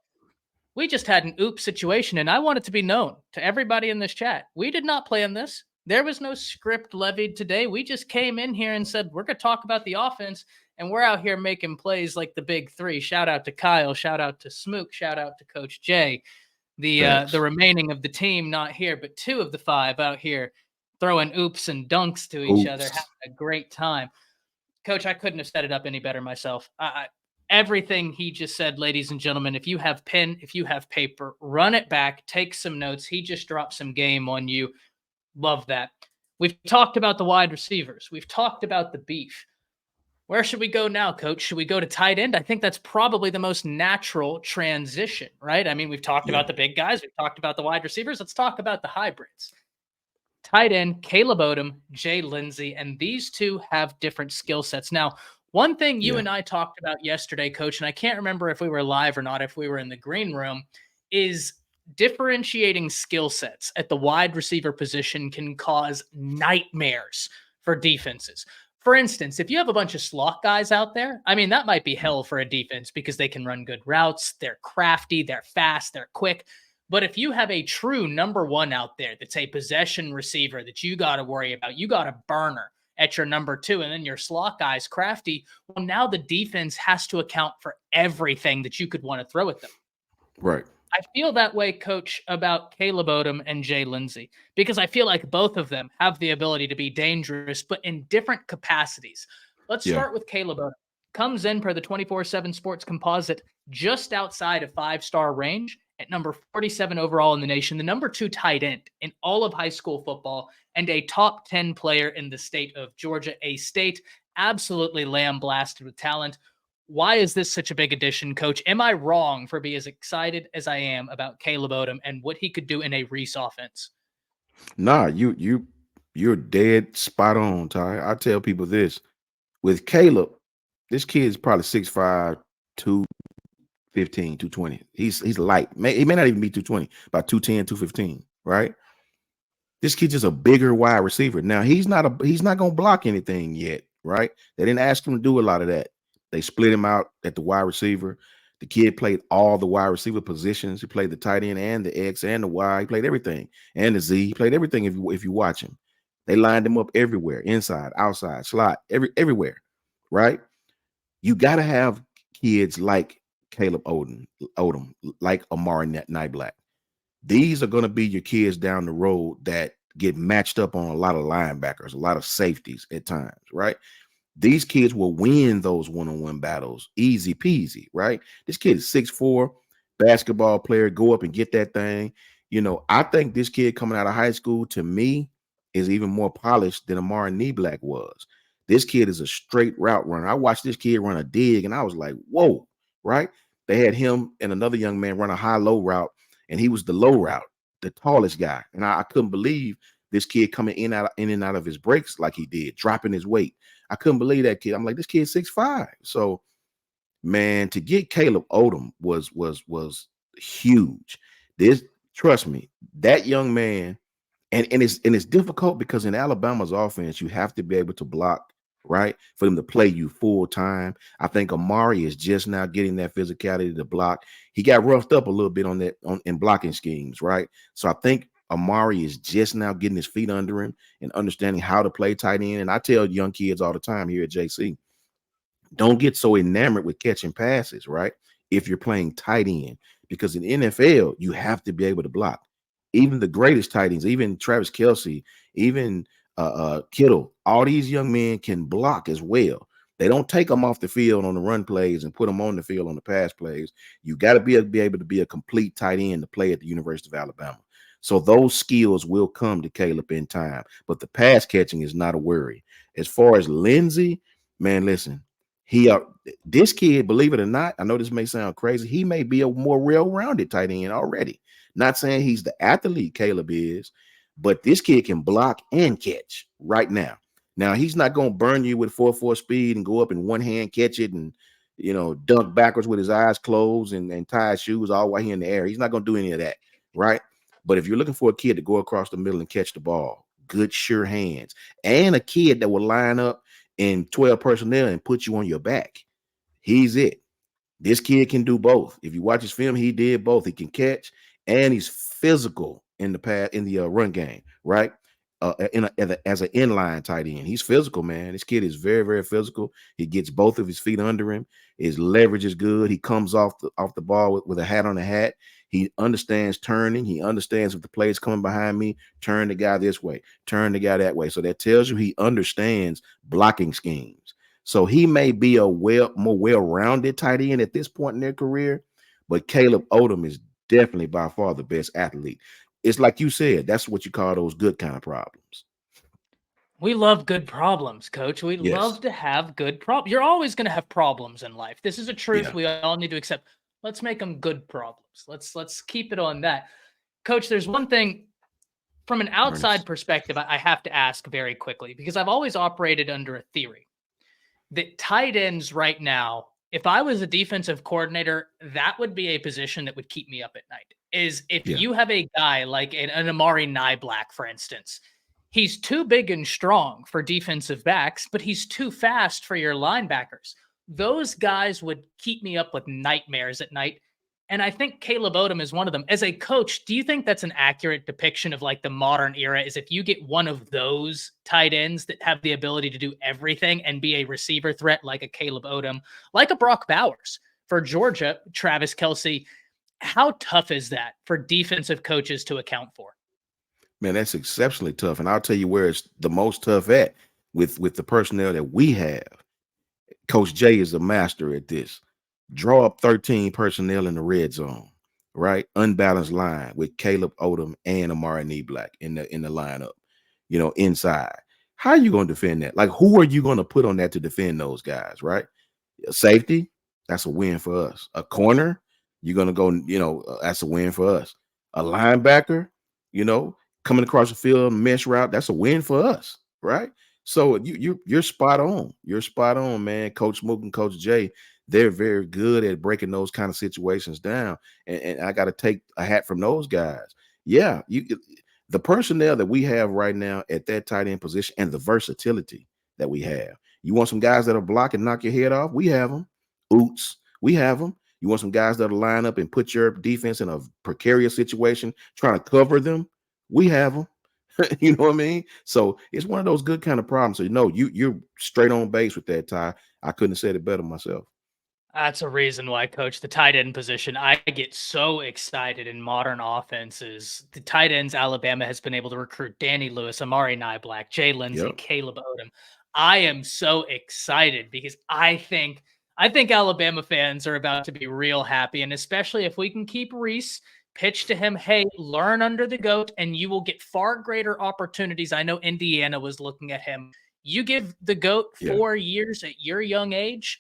A: We just had an oops situation, and I want it to be known to everybody in this chat. We did not plan this. There was no script levied today. We just came in here and said, we're going to talk about the offense, and we're out here making plays like the big three. Shout out to Kyle. Shout out to Smook. Shout out to Coach Jay. The remaining of the team not here, but two of the five out here throwing oops and dunks to each other, having a great time. Coach, I couldn't have set it up any better myself. Everything he just said, ladies and gentlemen, if you have pen, if you have paper, run it back, take some notes. He just dropped some game on you. Love that. We've talked about the wide receivers. We've talked about the beef. Where should we go now, Coach? Should we go to tight end? I think that's probably the most natural transition, right? I mean, we've talked about the big guys. We've talked about the wide receivers. Let's talk about the hybrids. Tight end, Caleb Odom, Jay Lindsey, and these two have different skill sets. Now, one thing you and I talked about yesterday, Coach, and I can't remember if we were live or not, if we were in the green room, is differentiating skill sets at the wide receiver position can cause nightmares for defenses. For instance, if you have a bunch of slot guys out there, I mean, that might be hell for a defense because they can run good routes. They're crafty, they're fast, they're quick. But if you have a true number one out there that's a possession receiver that you got to worry about, you got a burner at your number two, and then your slot guy's crafty, well, now the defense has to account for everything that you could want to throw at them.
B: Right.
A: I feel that way, Coach, about Caleb Odom and Jay Lindsey, because I feel like both of them have the ability to be dangerous, but in different capacities. Let's start with Caleb Odom. Comes in per the 24/7 Sports Composite just outside of 5-star range at number 47 overall in the nation, the number 2 tight end in all of high school football, and a top 10 player in the state of Georgia, a state absolutely lambasted with talent. Why is this such a big addition, Coach? Am I wrong for being as excited as I am about Caleb Odom and what he could do in a Reese offense?
B: Nah, you're dead spot on, Ty. I tell people this. With Caleb, this kid is probably 6'5", 215, 220. He's light. He may not even be 220, about 210, 215, right? This kid's just a bigger wide receiver. Now he's not gonna block anything yet, right? They didn't ask him to do a lot of that. They split him out at the wide receiver. The kid played all the wide receiver positions. He played the tight end and the X and the Y. He played everything. And the Z. He played everything if you watch him. They lined him up everywhere, inside, outside, slot, everywhere, right? You got to have kids like Caleb Odom, like Amari Niblack. These are going to be your kids down the road that get matched up on a lot of linebackers, a lot of safeties at times, right? These kids will win those one-on-one battles easy peasy, right? This kid is 6'4", basketball player, go up and get that thing. I think this kid coming out of high school, to me, is even more polished than Amari Niblack was. This kid is a straight route runner. I watched this kid run a dig, and I was like, whoa, right? They had him and another young man run a high-low route, and he was the low route, the tallest guy. And I couldn't believe this kid coming in and out of his breaks like he did, dropping his weight. I couldn't believe that kid. I'm like, this kid's 6'5". So, man, to get Caleb Odom was huge. Trust me, that young man, and it's difficult because in Alabama's offense, you have to be able to block, right? For them to play you full time. I think Amari is just now getting that physicality to block. He got roughed up a little bit in blocking schemes, right? So I think Amari is just now getting his feet under him and understanding how to play tight end. And I tell young kids all the time here at JC, don't get so enamored with catching passes, right? If you're playing tight end, because in NFL, you have to be able to block. Even the greatest tight ends, even Travis Kelce, even Kittle, all these young men can block as well. They don't take them off the field on the run plays and put them on the field on the pass plays. You got to be able to be a complete tight end to play at the University of Alabama. So those skills will come to Caleb in time, but the pass catching is not a worry. As far as Lindsey, man, listen, this kid, believe it or not, I know this may sound crazy, he may be a more well-rounded tight end already. Not saying he's the athlete Caleb is, but this kid can block and catch right now. Now, he's not going to burn you with 4.4 speed and go up in one hand, catch it, and dunk backwards with his eyes closed and tie his shoes all while he's in the air. He's not going to do any of that, right? But if you're looking for a kid to go across the middle and catch the ball, good, sure hands, and a kid that will line up in 12 personnel and put you on your back, he's it. This kid can do both. If you watch his film, he did both. He can catch and he's physical in the run game, right? As an inline tight end, he's physical, man. This kid is very, very physical. He gets both of his feet under him. His leverage is good. He comes off the ball with a hat on a hat. He understands turning. He understands if the play is coming behind me, turn the guy this way, turn the guy that way. So that tells you he understands blocking schemes. So he may be a more well-rounded tight end at this point in their career, but Caleb Odom is definitely by far the best athlete. It's like you said, that's what you call those good kind of problems.
A: We love good problems, Coach. We love to have good problems. You're always going to have problems in life. This is a truth we all need to accept. Let's make them good problems. Let's keep it on that. Coach, there's one thing from an outside perspective I have to ask very quickly, because I've always operated under a theory that tight ends right now, if I was a defensive coordinator, that would be a position that would keep me up at night. Is if you have a guy like an Amari Niblack, for instance, he's too big and strong for defensive backs, but he's too fast for your linebackers. Those guys would keep me up with nightmares at night. And I think Caleb Odom is one of them. As a coach, do you think that's an accurate depiction of like the modern era? Is if you get one of those tight ends that have the ability to do everything and be a receiver threat like a Caleb Odom, like a Brock Bowers for Georgia, Travis Kelce, how tough is that for defensive coaches to account for?
B: Man, that's exceptionally tough. And I'll tell you where it's the most tough at with the personnel that we have. Coach Jay is a master at this. Draw up 13 personnel in the red zone, right? Unbalanced line with Caleb Odom and Amari Niblack in the lineup, inside. How are you going to defend that? Like, who are you going to put on that to defend those guys, right? A safety, that's a win for us. A corner, you're going to go, that's a win for us. A linebacker, coming across the field, mesh route, that's a win for us, right? So you're spot on. You're spot on, man. Coach Mook and Coach Jay, they're very good at breaking those kind of situations down. And I got to take a hat from those guys. Yeah, The personnel that we have right now at that tight end position and the versatility that we have. You want some guys that'll block and knock your head off? We have them. Oots, we have them. You want some guys that'll line up and put your defense in a precarious situation, trying to cover them? We have them. You know what I mean? So it's one of those good kind of problems. So you're straight on base with that, Ty. I couldn't have said it better myself.
A: That's a reason why, coach, the tight end position, I get so excited in modern offenses. The tight ends, Alabama has been able to recruit Danny Lewis, Amari Niblack, Jay Lindsey,
B: Yep.
A: Caleb Odom. I am so excited because I think Alabama fans are about to be real happy. And especially if we can keep Reese, pitch to him, hey, learn under the GOAT, and you will get far greater opportunities. I know Indiana was looking at him. You give the GOAT
B: Yeah.
A: 4 years at your young age,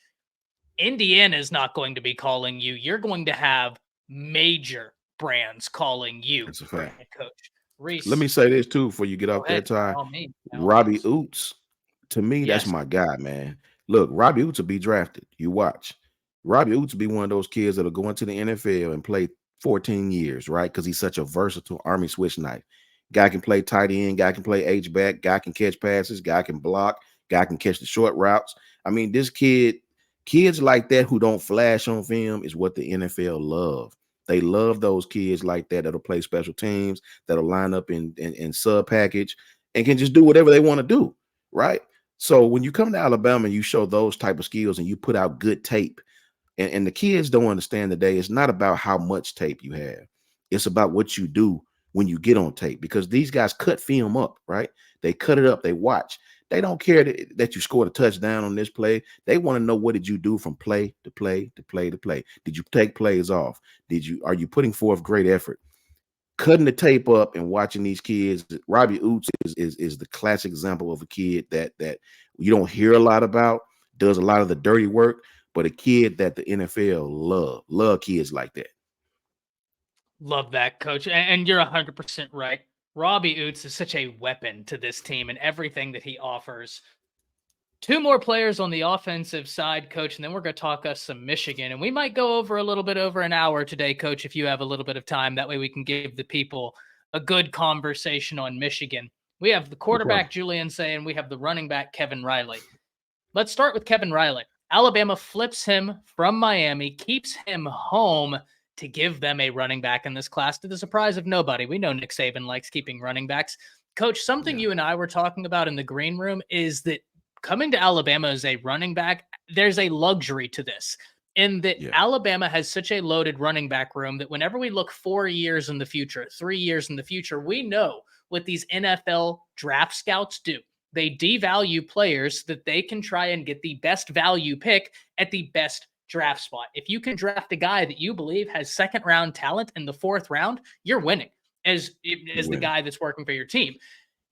A: Indiana is not going to be calling you. You're going to have major brands calling you
B: That's a
A: for
B: fact.
A: head coach.
B: Let me
A: Reese,
B: say this too before you get
A: go
B: off
A: ahead.
B: that,
A: By
B: Ty.
A: all means. By all
B: Robbie
A: means.
B: Oots, to me, that's
A: Yes.
B: my guy, man. Look, Robbie Oots will be drafted. You watch. Robbie Oots will be one of those kids that'll go into the NFL and play 14 years, right? Because he's such a versatile Army switch knife. Guy can play tight end, guy can play H-back, guy can catch passes, guy can block, guy can catch the short routes. I mean, this kids like that who don't flash on film is what the NFL love. They love those kids like that that'll play special teams, that'll line up in sub package and can just do whatever they want to do, right? So when you come to Alabama, you show those type of skills and you put out good tape. And the kids don't understand today. It's not about how much tape you have. It's about what you do when you get on tape, because these guys cut film up, right? They cut it up, they watch. They don't care that you scored a touchdown on this play. They want to know, what did you do from play to play to play to play? Did you take plays off? Are you putting forth great effort? Cutting the tape up and watching these kids. Robbie Oots is the classic example of a kid that you don't hear a lot about, does a lot of the dirty work, but a kid that the NFL love kids like that.
A: Love that, coach. And you're 100% right. Robbie Oots is such a weapon to this team and everything that he offers. 2 more players on the offensive side, coach, and then we're going to talk us some Michigan. And we might go over a little bit over an hour today, coach, if you have a little bit of time. That way we can give the people a good conversation on Michigan. We have the quarterback, Julian Sayin. We have the running back, Kevin Riley. Let's start with Kevin Riley. Alabama flips him from Miami, keeps him home to give them a running back in this class, to the surprise of nobody. We know Nick Saban likes keeping running backs. Coach, something you and I were talking about in the green room is that coming to Alabama as a running back, there's a luxury to this, in that Alabama has such a loaded running back room that whenever we look 4 years in the future, 3 years in the future, we know what these NFL draft scouts do. They devalue players that they can try and get the best value pick at the best draft spot. If you can draft a guy that you believe has second round talent in the 4th round, you're winning as the guy that's working for your team.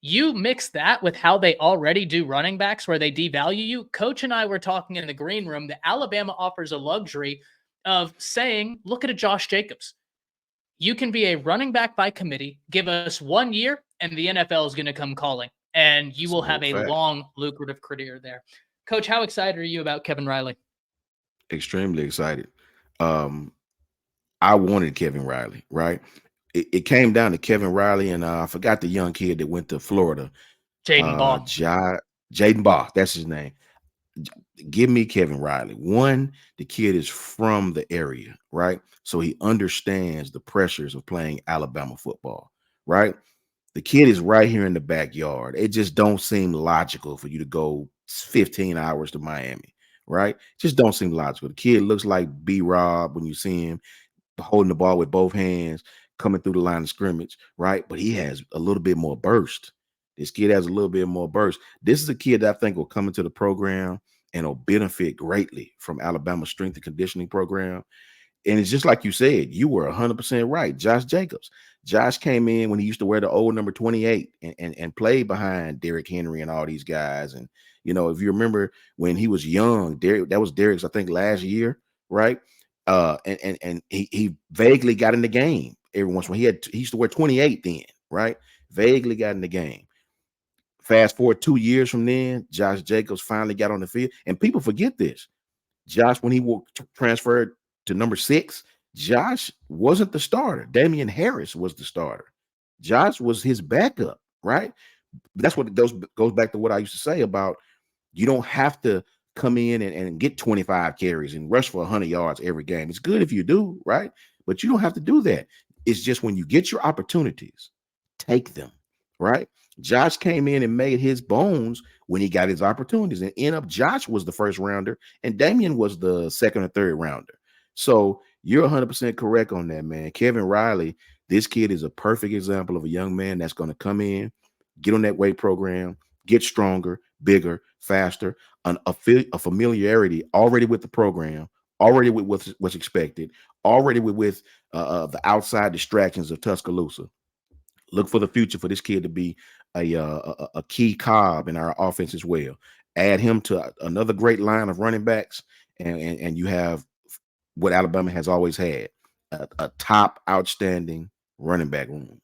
A: You mix that with how they already do running backs, where they devalue you. Coach and I were talking in the green room that Alabama offers a luxury of saying, look at a Josh Jacobs. You can be a running back by committee, give us 1 year, and the NFL is going to come calling, and you will have a long, lucrative career there. Coach, how excited are you about Kevin Riley?
B: Extremely excited. I wanted Kevin Riley, right? It came down to Kevin Riley and I forgot the young kid that went to Florida.
A: Jaden Baugh.
B: Jaden Baugh, that's his name. Give me Kevin Riley. One, the kid is from the area, right? So he understands the pressures of playing Alabama football, right? The kid is right here in the backyard. It just don't seem logical for you to go 15 hours to Miami, right? Just don't seem logical. The kid looks like B-Rob when you see him holding the ball with both hands, coming through the line of scrimmage, right? But he has a little bit more burst. This kid has a little bit more burst. This is a kid that I think will come into the program and will benefit greatly from Alabama's strength and conditioning program. And it's just like you said, you were 100% right. Josh Jacobs. Josh came in when he used to wear the old number 28 and played behind Derrick Henry and all these guys. And, if you remember when he was young, that was Derrick's, I think, last year, right? And he vaguely got in the game every once in a while. He used to wear 28 then, right? Vaguely got in the game. Fast forward 2 years from then, Josh Jacobs finally got on the field. And people forget this. Josh, when he transferred to number 6, Josh wasn't the starter. Damian Harris was the starter. Josh was his backup, right? That's what goes back to what I used to say about you don't have to come in and get 25 carries and rush for 100 yards every game. It's good if you do, right? But you don't have to do that. It's just when you get your opportunities, take them, right? Josh came in and made his bones when he got his opportunities. And end up, Josh was the first rounder and Damian was the second or third rounder. So you're 100% correct on that, man. Kevin Riley, this kid is a perfect example of a young man that's going to come in, get on that weight program, get stronger, bigger, faster, a familiarity already with the program, already with what's expected, already with the outside distractions of Tuscaloosa. Look for the future for this kid to be a key cob in our offense as well. Add him to another great line of running backs, and you have what Alabama has always had, a top outstanding running back room.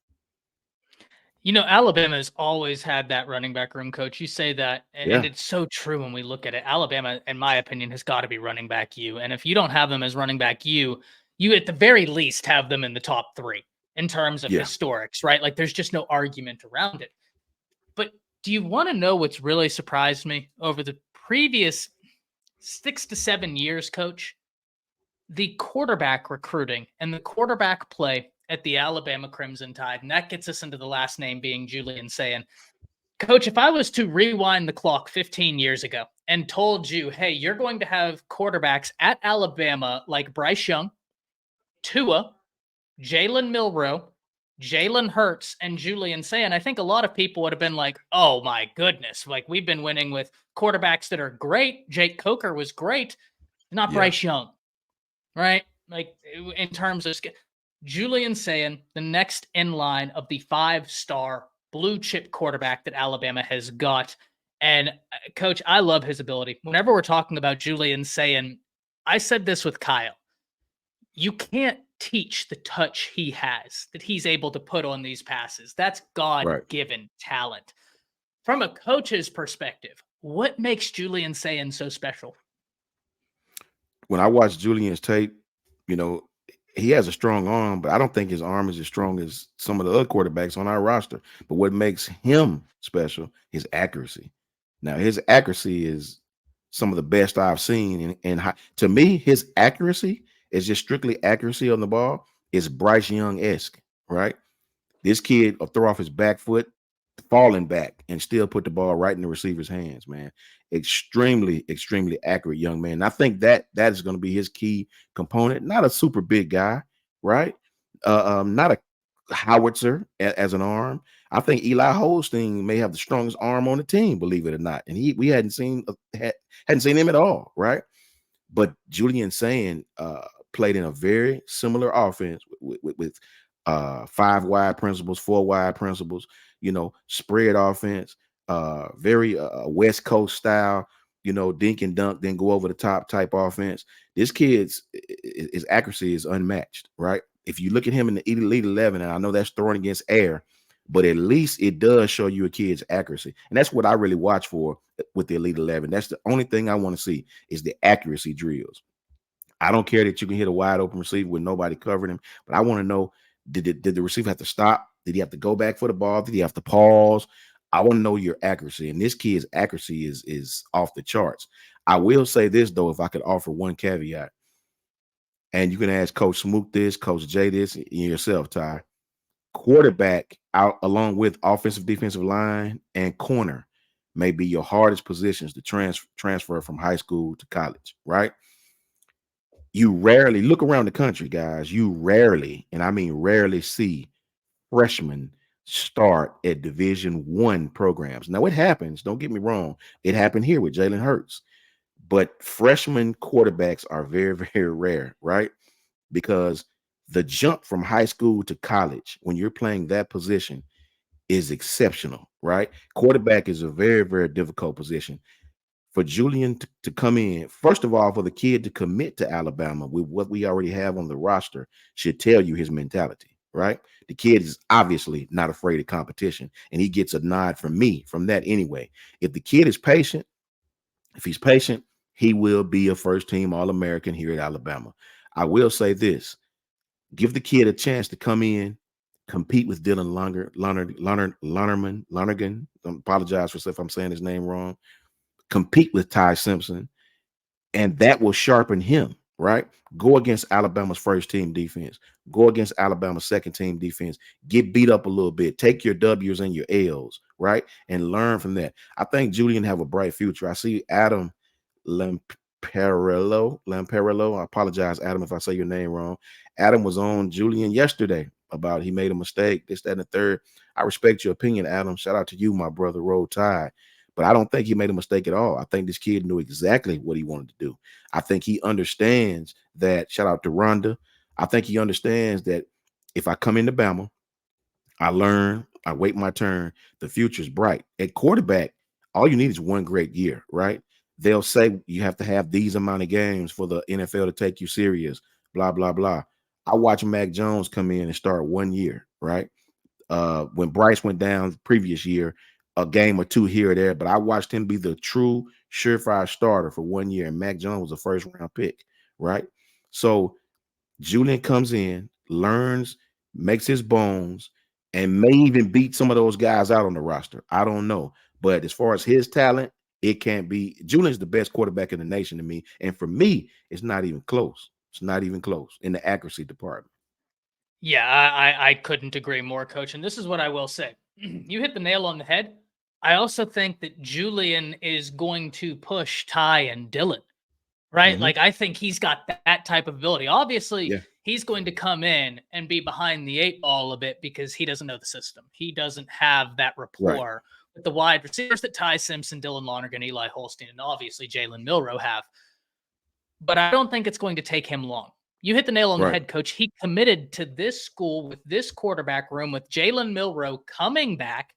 A: You know, Alabama's always had that running back room, coach. You say that, and
B: Yeah.
A: it's so true when we look at it. Alabama, in my opinion, has got to be running back you. And if you don't have them as running back you at the very least have them in the top 3 in terms of
B: Yeah.
A: historics, right? Like there's just no argument around it. But do you want to know what's really surprised me over the previous 6 to 7 years, coach? The quarterback recruiting and the quarterback play at the Alabama Crimson Tide. And that gets us into the last name being Julian Sayin. Coach, if I was to rewind the clock 15 years ago and told you, hey, you're going to have quarterbacks at Alabama like Bryce Young, Tua, Jalen Milroe, Jalen Hurts, and Julian Sayin, I think a lot of people would have been like, oh my goodness, like we've been winning with quarterbacks that are great. Jake Coker was great, not
B: Yeah.
A: Bryce Young, right? Like in terms of Julian Sayin, the next in line of the 5-star blue chip quarterback that Alabama has got. And coach, I love his ability. Whenever we're talking about Julian Sayin, I said this with Kyle. You can't teach the touch he has that he's able to put on these passes. That's God-given talent. From a coach's perspective, what makes Julian Sayin so special?
B: When I watch Julian's tape, he has a strong arm, but I don't think his arm is as strong as some of the other quarterbacks on our roster. But what makes him special is accuracy. Now, his accuracy is some of the best I've seen. And to me, his accuracy is just strictly accuracy on the ball. Is Bryce Young-esque, right? This kid will throw off his back foot, falling back, and still put the ball right in the receiver's hands, man. Extremely, extremely accurate young man. And I think that is going to be his key component. Not a super big guy, right? Not a howitzer as an arm. I think Eli Holstein may have the strongest arm on the team, believe it or not. And we hadn't seen him at all, right? But Julian Sayin played in a very similar offense with 5 wide principles, 4 wide principles, spread offense, very West Coast style, dink and dunk, then go over the top type offense. This kid's his accuracy is unmatched, right? If you look at him in the Elite 11, and I know that's throwing against air, but at least it does show you a kid's accuracy. And that's what I really watch for with the Elite 11. That's the only thing I want to see is the accuracy drills. I don't care that you can hit a wide open receiver with nobody covering him, but I want to know, did the receiver have to stop? Did he have to go back for the ball? Did he have to pause? I want to know your accuracy. And this kid's accuracy is off the charts. I will say this, though, if I could offer one caveat, and you can ask Coach Smoot this, Coach J this, and yourself, Ty. Quarterback out along with offensive, defensive line, and corner may be your hardest positions to transfer from high school to college, right? You rarely look around the country, guys. You rarely, and I mean rarely, see freshmen start at Division I programs. Now it happens. Don't get me wrong. It happened here with Jalen Hurts, but freshman quarterbacks are very, very rare, right? Because the jump from high school to college when you're playing that position is exceptional, right? Quarterback is a very, very difficult position. For Julian to come in, first of all, for the kid to commit to Alabama with what we already have on the roster should tell you his mentality, right? The kid is obviously not afraid of competition, and he gets a nod from me from that anyway. If the kid is patient, if he's patient, he will be a first-team All-American here at Alabama. I will say this, give the kid a chance to come in, compete with Dylan Lonergan. I apologize for if I'm saying his name wrong. Compete with Ty Simpson, and that will sharpen him, right? Go against Alabama's first team defense, go against Alabama's second team defense, get beat up a little bit, take your W's and your L's, right? And learn from that. I think Julian have a bright future. I see Adam Lamparello. I apologize, Adam, if I say your name wrong. Adam was on Julian yesterday about he made a mistake, this, that, and the third. I respect your opinion, Adam. Shout out to you, my brother, Roll Tide. But I don't think he made a mistake at all. I think this kid knew exactly what he wanted to do. I think he understands that. Shout out to Rhonda. I think he understands that if I come into Bama, I learn, I wait my turn, the future's bright. At quarterback, all you need is one great year, right? They'll say you have to have these amount of games for the NFL to take you serious, blah, blah, blah. I watch Mac Jones come in and start 1 year, right? When Bryce went down the previous year, a game or two here or there, but I watched him be the true surefire starter for 1 year, and Mac Jones was a first round pick, right? So Julian comes in, learns, makes his bones, and may even beat some of those guys out on the roster. I don't know. But as far as his talent, it can't be. Julian's the best quarterback in the nation to me. And for me, it's not even close. It's not even close in the accuracy department.
A: Yeah, I couldn't agree more, Coach. And this is what I will say. You hit the nail on the head. I also think that Julian is going to push Ty and Dylan, right?
B: Mm-hmm.
A: Like, I think he's got that type of ability. Obviously,
B: Yeah.
A: he's going to come in and be behind the eight ball a bit because he doesn't know the system. He doesn't have that rapport with the wide receivers that Ty Simpson, Dylan Lonergan, Eli Holstein, and obviously Jalen Milroe have. But I don't think it's going to take him long. You hit the nail on the head, Coach. He committed to this school with this quarterback room with Jalen Milroe coming back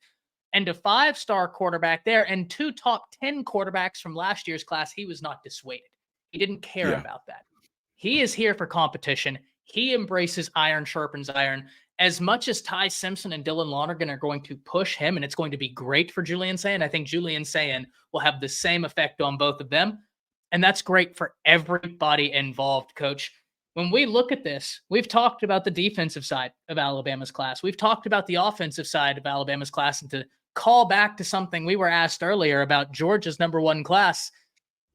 A: and a 5-star quarterback there and 2 top 10 quarterbacks from last year's class. He was not dissuaded. He didn't care about that. He is here for competition. He embraces iron sharpens iron. As much as Ty Simpson and Dylan Lonergan are going to push him, and it's going to be great for Julian Sayin, I think Julian Sayin will have the same effect on both of them. And that's great for everybody involved, Coach. When we look at this, we've talked about the defensive side of Alabama's class. We've talked about the offensive side of Alabama's class. And to call back to something we were asked earlier about Georgia's #1 class,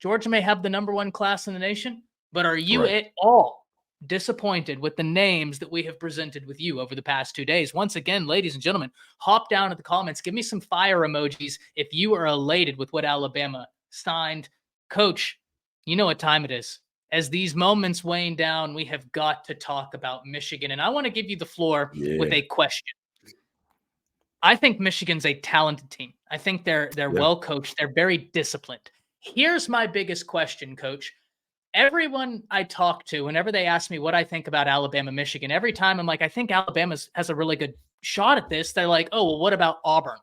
A: Georgia may have the #1 class in the nation, but are you at all disappointed with the names that we have presented with you over the past 2 days? Once again, ladies and gentlemen, hop down to the comments. Give me some fire emojis if you are elated with what Alabama signed. Coach, you know what time it is. As these moments wane down, we have got to talk about Michigan. And I want to give you the floor with a question. I think Michigan's a talented team. I think they're well coached. They're very disciplined. Here's my biggest question, Coach. Everyone I talk to, whenever they ask me what I think about Alabama, Michigan, every time I'm like, I think Alabama has a really good shot at this. They're like, oh, well, what about Auburn?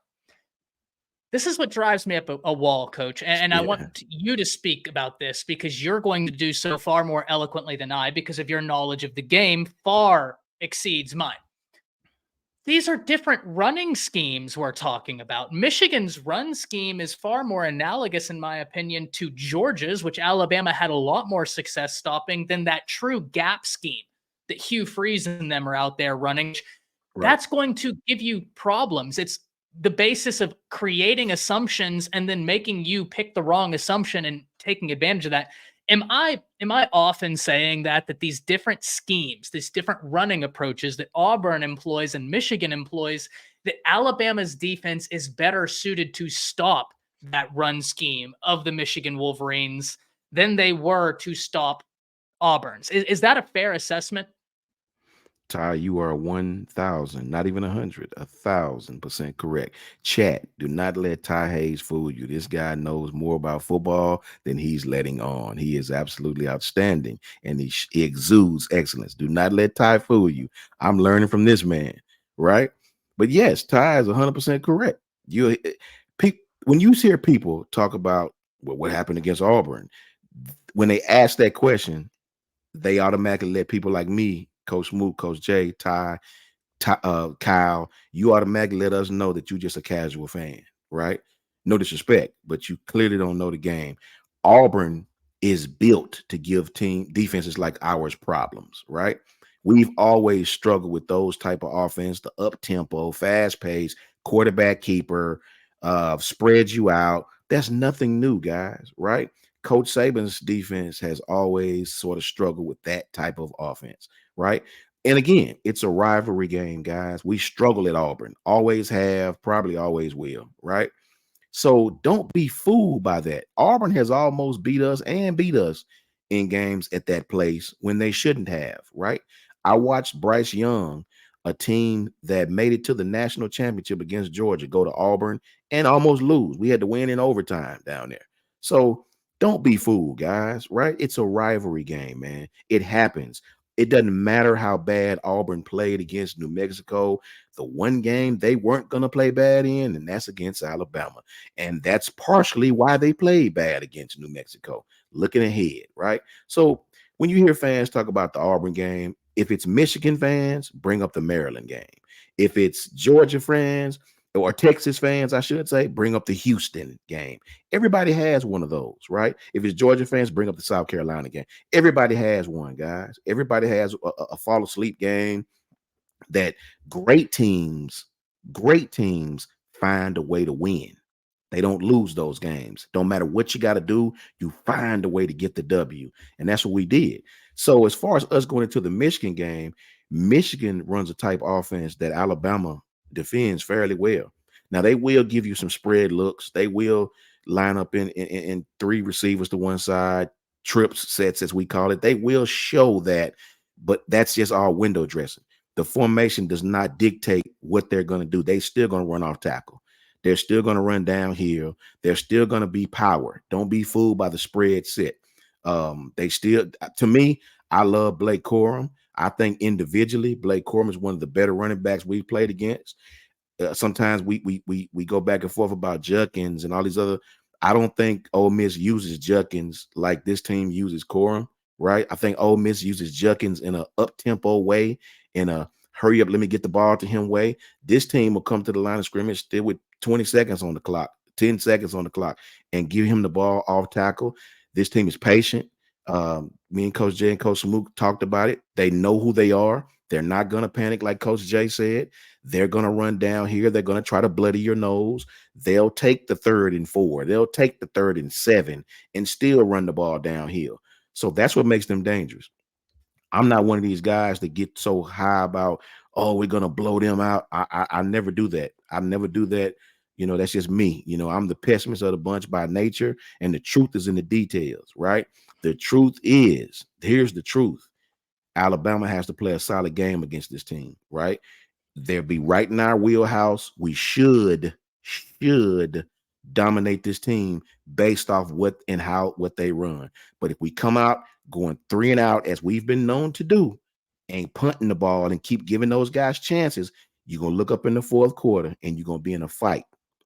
A: This is what drives me up a wall, Coach. And I want you to speak about this because you're going to do so far more eloquently than I because of your knowledge of the game far exceeds mine. These are different running schemes we're talking about. Michigan's run scheme is far more analogous, in my opinion, to Georgia's, which Alabama had a lot more success stopping than that true gap scheme that Hugh Freeze and them are out there running. That's going to give you problems. It's the basis of creating assumptions and then making you pick the wrong assumption and taking advantage of that. Am I often saying that these different schemes, these different running approaches that Auburn employs and Michigan employs, that Alabama's defense is better suited to stop that run scheme of the Michigan Wolverines than they were to stop Auburn's? Is that a fair assessment?
B: Ty, you are 1,000, not even 100, 1,000% correct. Chat, do not let Ty Hayes fool you. This guy knows more about football than he's letting on. He is absolutely outstanding, and he exudes excellence. Do not let Ty fool you. I'm learning from this man, right? But yes, Ty is 100% correct. When you hear people talk about what happened against Auburn, when they ask that question, they automatically let people like me, Coach Mook, Coach Jay, Ty, Kyle, you automatically let us know that you're just a casual fan, right? No disrespect, but you clearly don't know the game. Auburn is built to give team defenses like ours problems, right? We've always struggled with those type of offense, the up tempo, fast pace, quarterback keeper, spreads you out. That's nothing new, guys, right? Coach Saban's defense has always sort of struggled with that type of offense, right? And again, it's a rivalry game, guys. We struggle at Auburn, always have, probably always will, right? So don't be fooled by that. Auburn has almost beat us in games at that place when they shouldn't have, right? I watched Bryce Young, a team that made it to the national championship against Georgia, go to Auburn and almost lose. We had to win in overtime down there. So don't be fooled, guys, right? It's a rivalry game, man. It happens. It doesn't matter how bad Auburn played against New Mexico. The one game they weren't going to play bad in, and that's against Alabama. And that's partially why they played bad against New Mexico, looking ahead, right? So when you hear fans talk about the Auburn game, if it's Michigan fans, bring up the Maryland game. If it's Georgia fans or Texas fans, I should say, bring up the Houston game. Everybody has one of those, right? If it's Georgia fans, bring up the South Carolina game. Everybody has one, guys. Everybody has a fall asleep game that great teams find a way to win. They don't lose those games. Don't matter what you got to do, you find a way to get the W. And that's what we did. So as far as us going into the Michigan game, Michigan runs a type offense that Alabama defends fairly well. Now they will give you some spread looks. They will line up in three receivers to one side, trips sets as we call it. They will show that, but that's just all window dressing. The formation does not dictate what they're going to do. They still going to run off tackle. They're still going to run downhill. They're still going to be power. Don't be fooled by the spread set. They still, to me, I love Blake Corum. I think individually, Blake Corum is one of the better running backs we've played against. Sometimes we go back and forth about Judkins and all these other. I don't think Ole Miss uses Judkins like this team uses Corum, right? I think Ole Miss uses Judkins in a up tempo way, in a hurry up, let me get the ball to him way. This team will come to the line of scrimmage still with 20 seconds on the clock, 10 seconds on the clock, and give him the ball off tackle. This team is patient. Me and Coach Jay and Coach Smook talked about it. They know who they are. They're not going to panic like Coach Jay said. They're going to run down here. They're going to try to bloody your nose. They'll take the 3rd and 4. They'll take the 3rd and 7 and still run the ball downhill. So that's what makes them dangerous. I'm not one of these guys that get so high about, oh, we're going to blow them out. I never do that. I never do that. You know, that's just me. You know, I'm the pessimist of the bunch by nature, and the truth is in the details, right? The truth is, here's the truth. Alabama has to play a solid game against this team, right? They'll be right in our wheelhouse. We should dominate this team based off what they run. But if we come out going 3 and out as we've been known to do, and punting the ball and keep giving those guys chances, you're gonna look up in the 4th quarter and you're gonna be in a fight,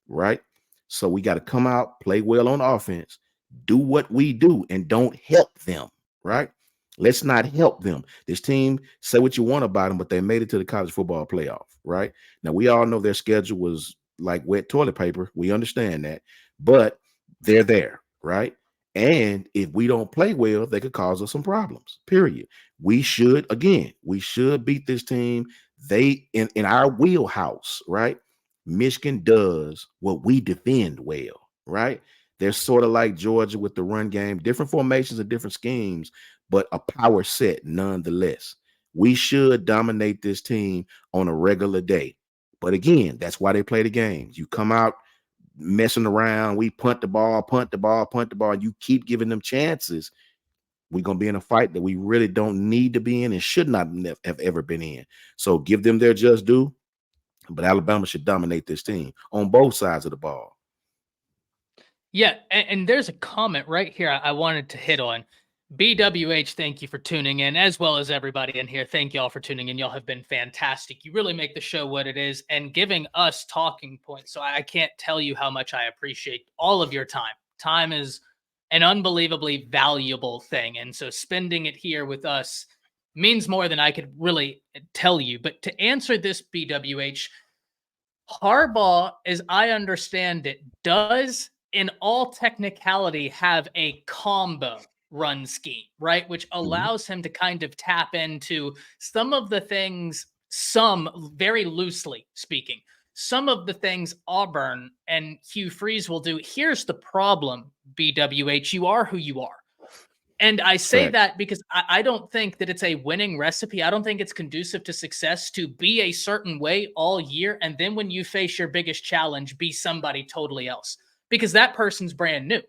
B: right? So we got to come out, play well on offense, do what we do, and don't help them, right? Let's not help them. This team, say what you want about them, but they made it to the college football playoff, right? Now, we all know their schedule was like wet toilet paper. We understand that, but they're there, right? And if we don't play well, they could cause us some problems, period. We should beat this team. They in our wheelhouse, right? Michigan does what we defend well, right? They're sort of like Georgia with the run game, different formations and different schemes, but a power set nonetheless. We should dominate this team on a regular day. But again, that's why they play the games. You come out messing around, we punt the ball, and you keep giving them chances. We're going to be in a fight that we really don't need to be in and should not have ever been in. So give them their just due. But Alabama should dominate this team on both sides of the ball.
A: Yeah, and there's a comment right here I wanted to hit on. BWH, thank you for tuning in, as well as everybody in here. Thank y'all for tuning in. Y'all have been fantastic. You really make the show what it is and giving us talking points. So I can't tell you how much I appreciate all of your time. Time is an unbelievably valuable thing. And so spending it here with us means more than I could really tell you. But to answer this, BWH, Harbaugh, as I understand it, does in all technicality have a combo run scheme, right? Which allows him to kind of tap into some of the things, some very loosely speaking, some of the things Auburn and Hugh Freeze will do. Here's the problem, BWH, you are who you are. And I say
B: Facts.
A: that because I don't think that it's a winning recipe. I don't think it's conducive to success to be a certain way all year. And then when you face your biggest challenge, be somebody totally else because that person's brand new,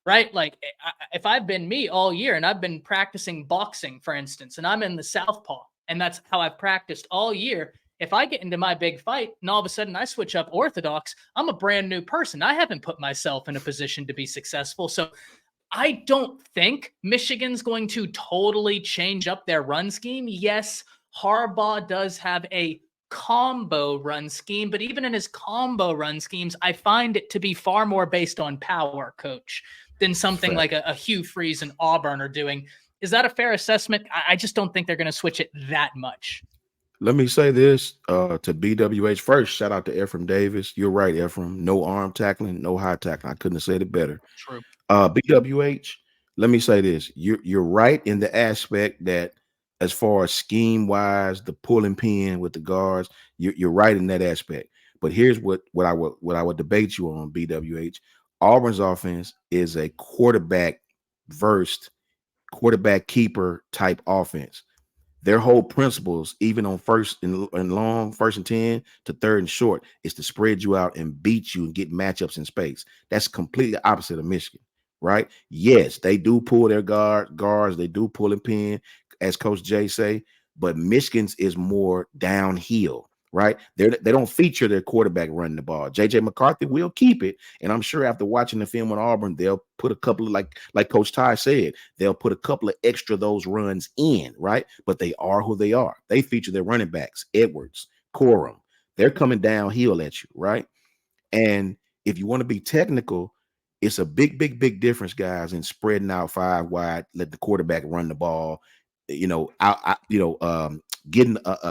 A: right? Like if I've been me all year and I've been practicing boxing, for instance, and I'm in the southpaw and that's how I've practiced all year. If I get into my big fight and all of a sudden I switch up orthodox, I'm a brand new person. I haven't put myself in a position to be successful. So I don't think Michigan's going to totally change up their run scheme. Yes, Harbaugh does have a combo run scheme, but even in his combo run schemes, I find it to be far more based on power, coach, than something
B: Fact.
A: like a Hugh Freeze and Auburn are doing. Is that a fair assessment? I just don't think they're going to switch it that much.
B: Let me say this to BWH first. Shout out to Ephraim Davis. You're right, Ephraim. No arm tackling, no high tackling. I couldn't have said it better.
A: True.
B: BWH, let me say this. You're right in the aspect that as far as scheme wise, the pulling pin with the guards, you're right in that aspect. But here's what I would debate you on, BWH. Auburn's offense is a quarterback versed, quarterback keeper type offense. Their whole principles, even on first and long, first and 10 to third and short, is to spread you out and beat you and get matchups in space. That's completely opposite of Michigan, right? Yes, they do pull their guards, they do pull and pin, as Coach Jay say, but Michigan's is more downhill, right? They don't feature their quarterback running the ball. JJ McCarthy will keep it, and I'm sure after watching the film on Auburn, they'll put a couple of like Coach Ty said, they'll put a couple of extra those runs in, right? But they are who they are. They feature their running backs, Edwards, Corum. They're coming downhill at you, right? And if you want to be technical, it's a big difference, guys, in spreading out five wide, let the quarterback run the ball, getting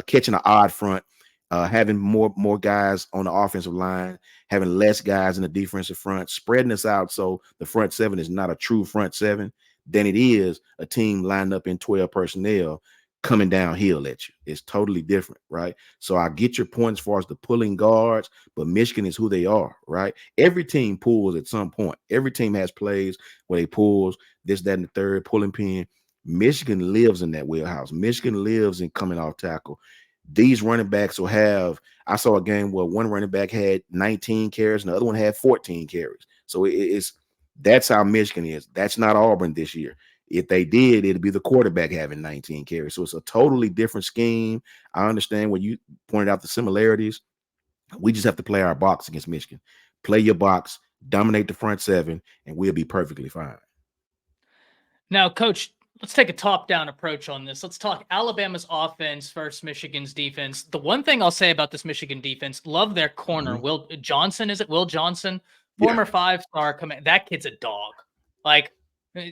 B: catching an odd front, having more guys on the offensive line, having less guys in the defensive front, spreading this out so the front seven is not a true front seven than it is a team lined up in 12 personnel coming downhill at you. It's totally different, right? So I get your point as far as the pulling guards, but Michigan is who they are, right? Every team pulls at some point. Every team has plays where they pulls this, that, and the third, pulling pin. Michigan lives in that wheelhouse. Michigan lives in coming off tackle. These running backs will have, I saw a game where one running back had 19 carries and the other one had 14 carries. So that's how Michigan is. That's not Auburn this year. If they did, it'd be the quarterback having 19 carries. So it's a totally different scheme. I understand when you pointed out the similarities. We just have to play our box against Michigan. Play your box, dominate the front seven, and we'll be perfectly fine.
A: Now, Coach, let's take a top-down approach on this. Let's talk Alabama's offense versus Michigan's defense. The one thing I'll say about this Michigan defense, love their corner. Will Johnson, is it Will Johnson? Former five-star command. That kid's a dog. Like,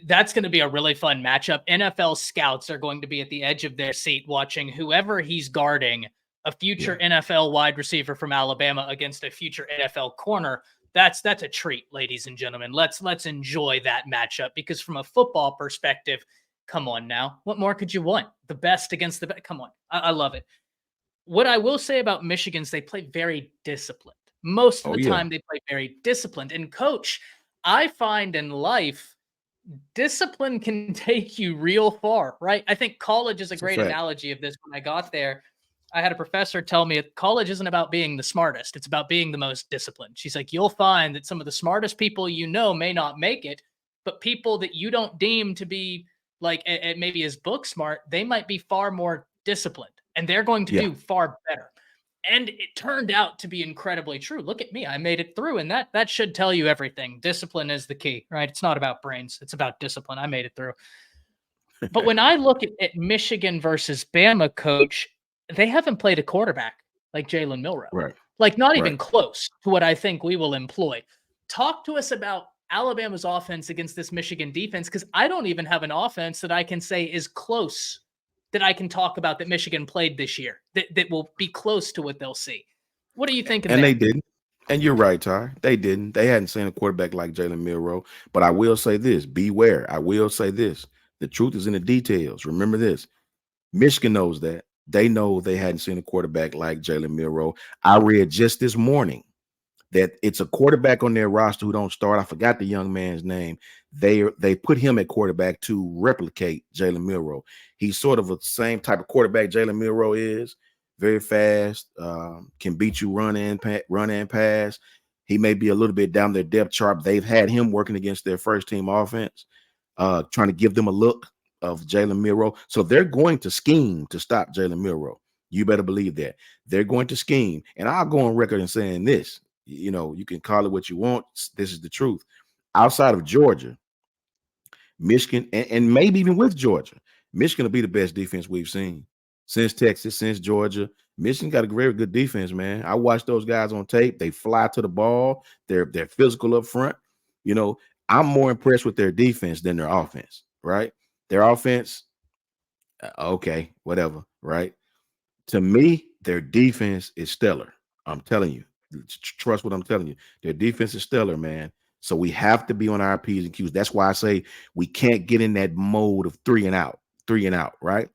A: that's going to be a really fun matchup. NFL scouts are going to be at the edge of their seat watching whoever he's guarding, a future NFL wide receiver from Alabama against a future NFL corner. That's a treat, ladies and gentlemen. Let's enjoy that matchup because from a football perspective, come on now. What more could you want? The best against the best. Come on. I love it. What I will say about Michigan's, they play very disciplined. Most of the time, they play very disciplined. And coach, I find in life, discipline can take you real far, right? I think college is a great analogy of this. When I got there, I had a professor tell me college isn't about being the smartest. It's about being the most disciplined. She's like, you'll find that some of the smartest people you know may not make it, but people that you don't deem to be like maybe as book smart, they might be far more disciplined and they're going to do far better. And it turned out to be incredibly true. Look at me. I made it through. And that should tell you everything. Discipline is the key, right? It's not about brains. It's about discipline. I made it through. But when I look at Michigan versus Bama, coach, they haven't played a quarterback like Jalen Milroe.
B: Right.
A: Like not even close to what I think we will employ. Talk to us about Alabama's offense against this Michigan defense, because I don't even have an offense that I can say is close that I can talk about that Michigan played this year that will be close to what they'll see. What do you think of that?
B: And they didn't. And you're right, Ty. They didn't. They hadn't seen a quarterback like Jalen Milroe. But I will say this: beware. I will say this: the truth is in the details. Remember this: Michigan knows that. They know they hadn't seen a quarterback like Jalen Milroe. I read just this morning that it's a quarterback on their roster who don't start. I forgot the young man's name. They put him at quarterback to replicate Jalen Milroe. He's sort of the same type of quarterback Jalen Milroe is. Very fast, can beat you run and pass. He may be a little bit down their depth chart. They've had him working against their first team offense, trying to give them a look of Jalen Milroe. So they're going to scheme to stop Jalen Milroe. You better believe that. They're going to scheme. And I'll go on record and saying this. You can call it what you want. This is the truth. Outside of Georgia, Michigan, and maybe even with Georgia, Michigan will be the best defense we've seen since Texas, since Georgia. Michigan got a very good defense, man. I watched those guys on tape. They fly to the ball. They're physical up front. I'm more impressed with their defense than their offense, right? Their offense, okay, whatever, right? To me, their defense is stellar. I'm telling you. Trust what I'm telling you. Their defense is stellar, man. So we have to be on our P's and Q's. That's why I say we can't get in that mode of three and out, right?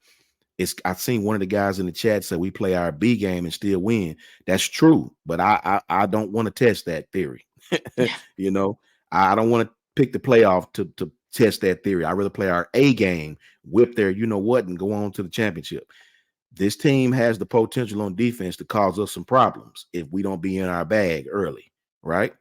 B: I've seen one of the guys in the chat say we play our B game and still win. That's true, but I don't want to test that theory. I don't want to pick the playoff to test that theory. I rather play our A game, whip their and go on to the championship. This team has the potential on defense to cause us some problems if we don't be in our bag early, right?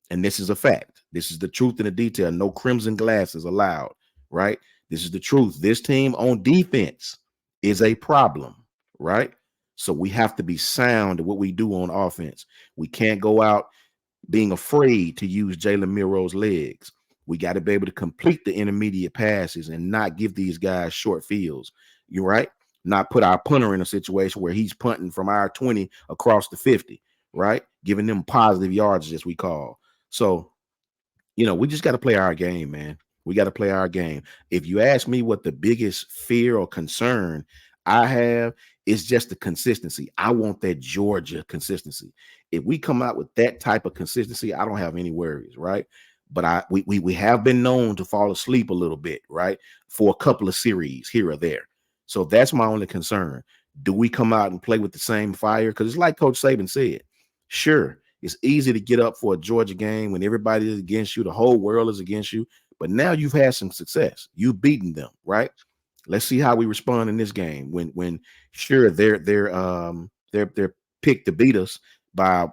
B: And this is a fact. This is the truth in the detail. No crimson glasses allowed, right? This is the truth. This team on defense is a problem, right? So we have to be sound at what we do on offense. We can't go out being afraid to use Jalen Milroe's legs. We got to be able to complete the intermediate passes and not give these guys short fields. You're right. Not put our punter in a situation where he's punting from our 20 across the 50, right? Giving them positive yards, as we call. So, we just got to play our game, man. We got to play our game. If you ask me what the biggest fear or concern I have, is just the consistency. I want that Georgia consistency. If we come out with that type of consistency, I don't have any worries, right? But we have been known to fall asleep a little bit, right? For a couple of series here or there. So that's my only concern. Do we come out and play with the same fire? Because it's like Coach Saban said. Sure, it's easy to get up for a Georgia game when everybody is against you. The whole world is against you. But now you've had some success. You've beaten them, right? Let's see how we respond in this game. When sure they're picked to beat us by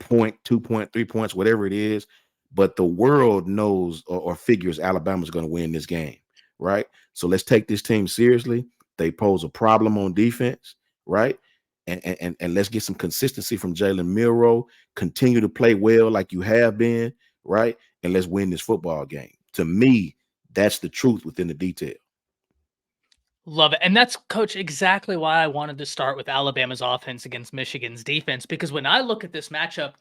B: 2 point, 3 points, whatever it is. But the world knows or figures Alabama's going to win this game, right? So let's take this team seriously. They pose a problem on defense, right? And let's get some consistency from Jalen Milroe. Continue to play well like you have been, right? And let's win this football game. To me, that's the truth within the detail.
A: Love it. And that's, Coach, exactly why I wanted to start with Alabama's offense against Michigan's defense, because when I look at this matchup,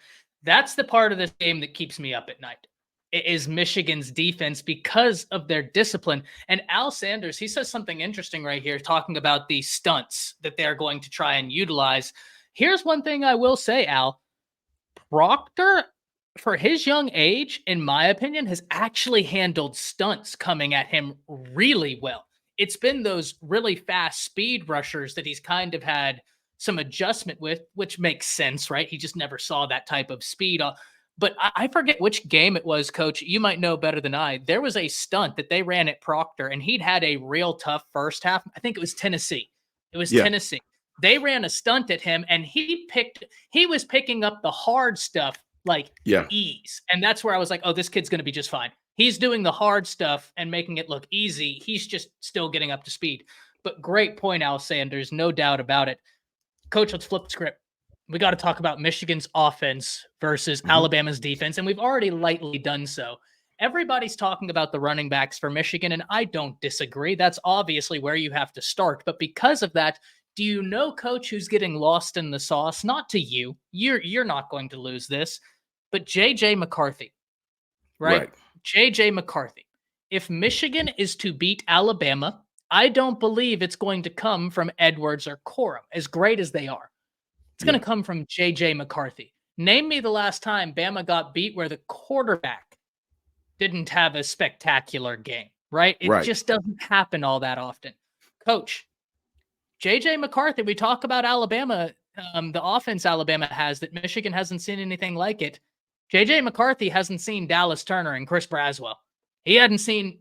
A: that's the part of this game that keeps me up at night. It is Michigan's defense because of their discipline. And Al Sanders, he says something interesting right here, talking about the stunts that they're going to try and utilize. Here's one thing I will say, Al. Proctor, for his young age, in my opinion, has actually handled stunts coming at him really well. It's been those really fast speed rushers that he's kind of had some adjustment with, which makes sense, right? He just never saw that type of speed. But I forget which game it was, Coach. You might know better than I. There was a stunt that they ran at Proctor, and he'd had a real tough first half. I think it was Tennessee. Tennessee. They ran a stunt at him, and he was picking up the hard stuff like ease. And that's where I was like, oh, this kid's going to be just fine. He's doing the hard stuff and making it look easy. He's just still getting up to speed. But great point, Al Sanders. No doubt about it. Coach, let's flip the script. We got to talk about Michigan's offense versus Alabama's defense, and we've already lightly done so. Everybody's talking about the running backs for Michigan, and I don't disagree. That's obviously where you have to start. But because of that, do you know, Coach, who's getting lost in the sauce? Not to you. You're not going to lose this. But J.J. McCarthy, right? J.J. McCarthy. If Michigan is to beat Alabama, I don't believe it's going to come from Edwards or Corum, as great as they are. It's going to come from J.J. McCarthy. Name me the last time Bama got beat where the quarterback didn't have a spectacular game, right? It
B: Right.
A: just doesn't happen all that often. Coach, JJ McCarthy, we talk about Alabama, the offense Alabama has that Michigan hasn't seen anything like it. JJ McCarthy hasn't seen Dallas Turner and Chris Braswell. He hadn't seen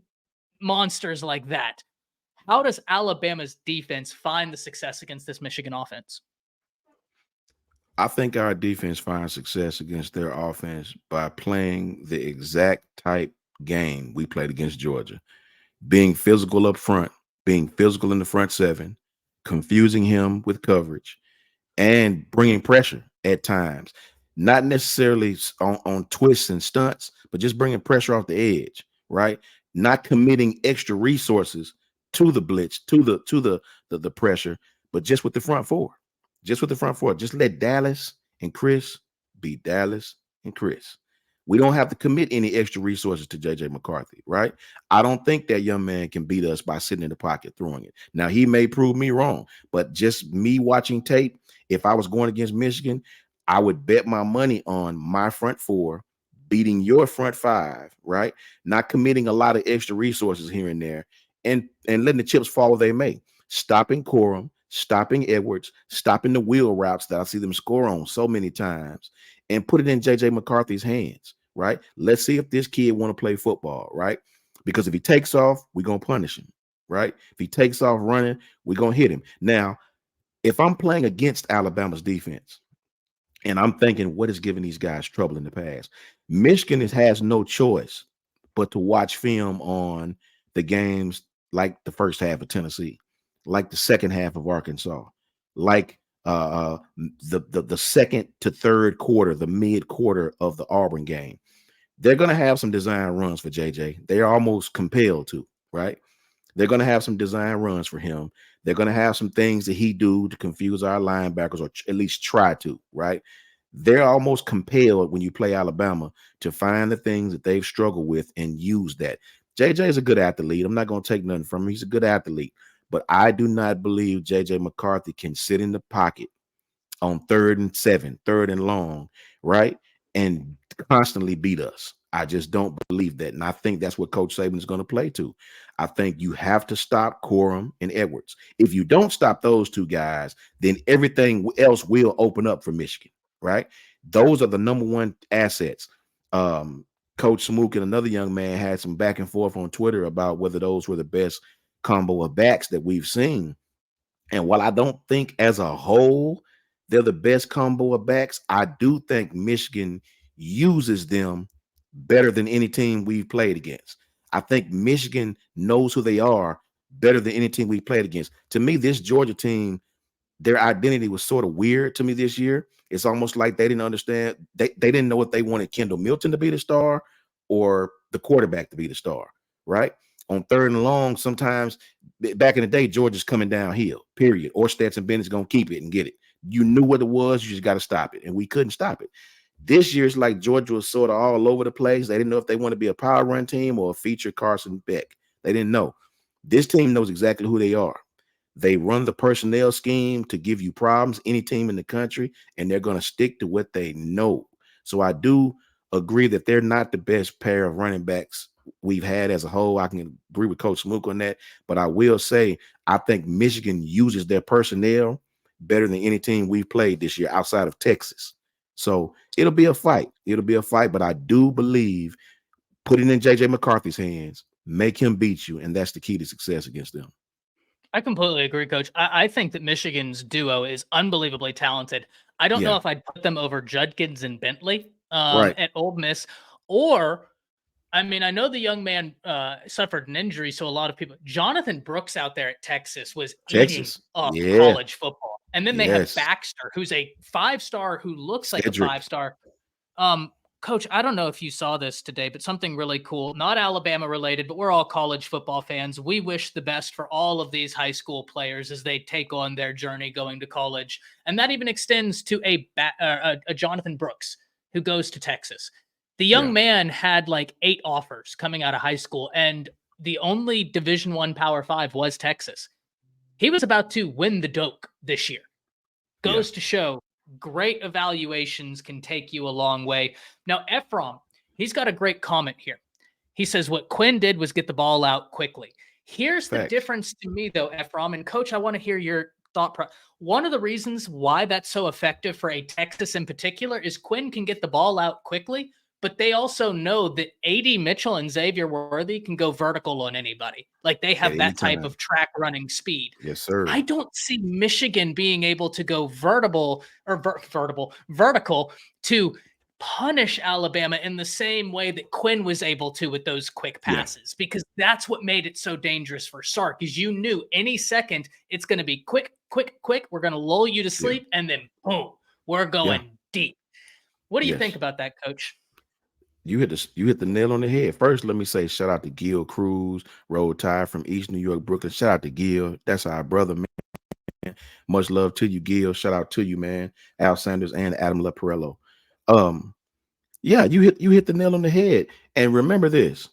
A: monsters like that. How does Alabama's defense find the success against this Michigan offense?
B: I think our defense finds success against their offense by playing the exact type game we played against Georgia, being physical up front, being physical in the front seven, confusing him with coverage, and bringing pressure at times. Not necessarily on twists and stunts, but just bringing pressure off the edge, right? Not committing extra resources to the blitz, to the pressure, but just with the front four. Just with the front four. Just let Dallas and Chris be Dallas and Chris. We don't have to commit any extra resources to JJ McCarthy, right? I don't think that young man can beat us by sitting in the pocket throwing it. Now, he may prove me wrong, but just me watching tape, if I was going against Michigan, I would bet my money on my front four beating your front five, right? Not committing a lot of extra resources here and there and letting the chips fall where they may. Stopping Corum, stopping Edwards, stopping the wheel routes that I see them score on so many times, and put it in JJ McCarthy's hands, right? Let's see if this kid want to play football, right? Because if he takes off, we're going to punish him, right? If he takes off running, we're going to hit him. Now, if I'm playing against Alabama's defense and I'm thinking what is giving these guys trouble in the past, Michigan has no choice but to watch film on the games like the first half of Tennessee, like the second half of Arkansas, like the second to third quarter, the mid quarter of the Auburn game. They're going to have some design runs for JJ. They're almost compelled to, right? They're going to have some design runs for him. They're going to have some things that he do to confuse our linebackers, or at least try to, right? They're almost compelled when you play Alabama to find the things that they've struggled with and use that. JJ is a good athlete. I'm not going to take nothing from him. He's a good athlete. But I do not believe JJ McCarthy can sit in the pocket on 3rd and 7, 3rd and long, right? And constantly beat us. I just don't believe that. And I think that's what Coach Saban is going to play to. I think you have to stop Corum and Edwards. If you don't stop those two guys, then everything else will open up for Michigan, right? Those are the number one assets. Coach Smook and another young man had some back and forth on Twitter about whether those were the best combo of backs that we've seen. And while I don't think as a whole they're the best combo of backs, I do think Michigan uses them better than any team we've played against. I think Michigan knows who they are better than any team we played against. To me, this Georgia team, their identity was sort of weird to me this year. It's almost like they didn't understand. They didn't know if they wanted Kendall Milton to be the star or the quarterback to be the star, right? On 3rd and long, sometimes back in the day, Georgia's coming downhill, period. Or Stetson Bennett's going to keep it and get it. You knew what it was. You just got to stop it. And we couldn't stop it. This year, it's like Georgia was sort of all over the place. They didn't know if they want to be a power run team or feature Carson Beck. They didn't know. This team knows exactly who they are. They run the personnel scheme to give you problems, any team in the country, and they're going to stick to what they know. So I do agree that they're not the best pair of running backs we've had as a whole. I can agree with Coach Smook on that. But I will say, I think Michigan uses their personnel better than any team we've played this year outside of Texas. So it'll be a fight. It'll be a fight. But I do believe putting in JJ McCarthy's hands, make him beat you. And that's the key to success against them.
A: I completely agree, Coach. I think that Michigan's duo is unbelievably talented. I don't know
B: Yeah.
A: if I'd put them over Judkins and Bentley
B: Right.
A: at Ole Miss, or I mean, I know the young man suffered an injury, so a lot of people. Jonathan Brooks out there at Texas was eating
B: Texas.
A: up
B: Yeah.
A: college football, and then they have
B: Yes.
A: Baxter, who's a 5-star who looks like a
B: Cedric.
A: 5-star. Coach, I don't know if you saw this today, but something really cool, not Alabama related, but we're all college football fans. We wish the best for all of these high school players as they take on their journey going to college. And that even extends to a Jonathan Brooks who goes to Texas. The young
B: Yeah.
A: man had like 8 offers coming out of high school, and the only Division I Power 5 was Texas. He was about to win the Doak this year.
B: Yeah.
A: Goes to show great evaluations can take you a long way. Now, Ephraim, he's got a great comment here. He says what Quinn did was get the ball out quickly. Here's the
B: Facts.
A: difference to me, though, Ephraim, and Coach, I want to hear your thought. One of the reasons why that's so effective for a Texas in particular is Quinn can get the ball out quickly, but they also know that A.D. Mitchell and Xavier Worthy can go vertical on anybody. Like they
B: At
A: have
B: any
A: that type
B: time.
A: of track running speed.
B: Yes, sir.
A: I don't see Michigan being able to go vertical to punish Alabama in the same way that Quinn was able to with those quick
B: Yeah.
A: passes, because that's what made it so dangerous for Sark, is you knew any second it's going to be quick. We're going to lull you to
B: Yeah.
A: sleep, and then boom, we're
B: Yeah.
A: going deep. What do you think
B: Yes.
A: about that, Coach?
B: You hit the nail on the head. First, let me say shout out to Gil Cruz, Road Tide from East New York, Brooklyn. Shout out to Gil. That's our brother, man. Much love to you, Gil. Shout out to you, man. Al Sanders and Adam Leporello. Yeah, you hit the nail on the head. And remember this,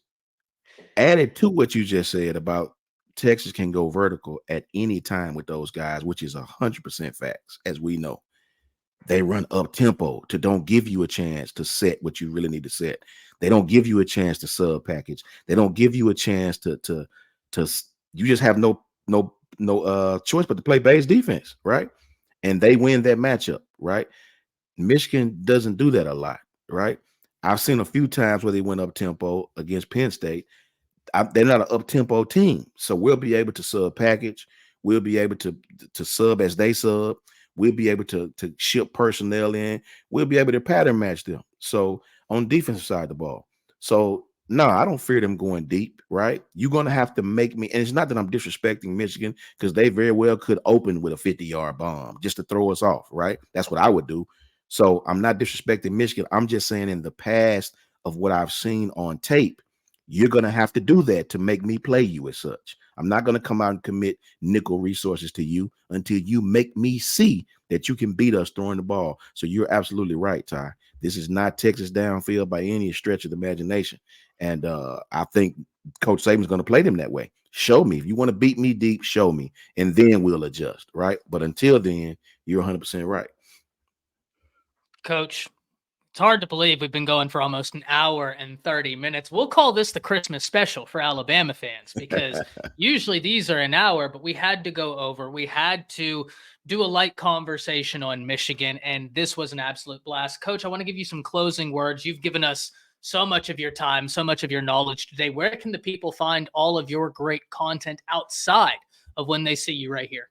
B: added to what you just said about Texas can go vertical at any time with those guys, which is 100% facts, as we know. They run up tempo to don't give you a chance to set what you really need to set. They don't give you a chance to sub package. They don't give you a chance to you just have no choice but to play base defense, right? And they win that matchup, right? Michigan doesn't do that a lot, right? I've seen a few times where they went up tempo against Penn State. They're not an up tempo team, so we'll be able to sub package. We'll be able to sub as they sub. We'll be able to ship personnel in. We'll be able to pattern match them. So on defensive side of the ball. So no, I don't fear them going deep, right? You're gonna have to make me, and it's not that I'm disrespecting Michigan, because they very well could open with a 50-yard bomb just to throw us off, right? That's what I would do. So I'm not disrespecting Michigan. I'm just saying in the past of what I've seen on tape, you're going to have to do that to make me play you as such. I'm not going to come out and commit nickel resources to you until you make me see that you can beat us throwing the ball. So you're absolutely right, Ty. This is not Texas downfield by any stretch of the imagination. And I think Coach Saban's going to play them that way. Show me. If you want to beat me deep, show me. And then we'll adjust, right? But until then, you're 100% right.
A: Coach, it's hard to believe we've been going for almost an hour and 30 minutes. We'll call this the Christmas special for Alabama fans, because usually these are an hour, but we had to go over. We had to do a light conversation on Michigan, and this was an absolute blast. Coach, I want to give you some closing words. You've given us so much of your time, so much of your knowledge today. Where can the people find all of your great content outside of when they see you right here?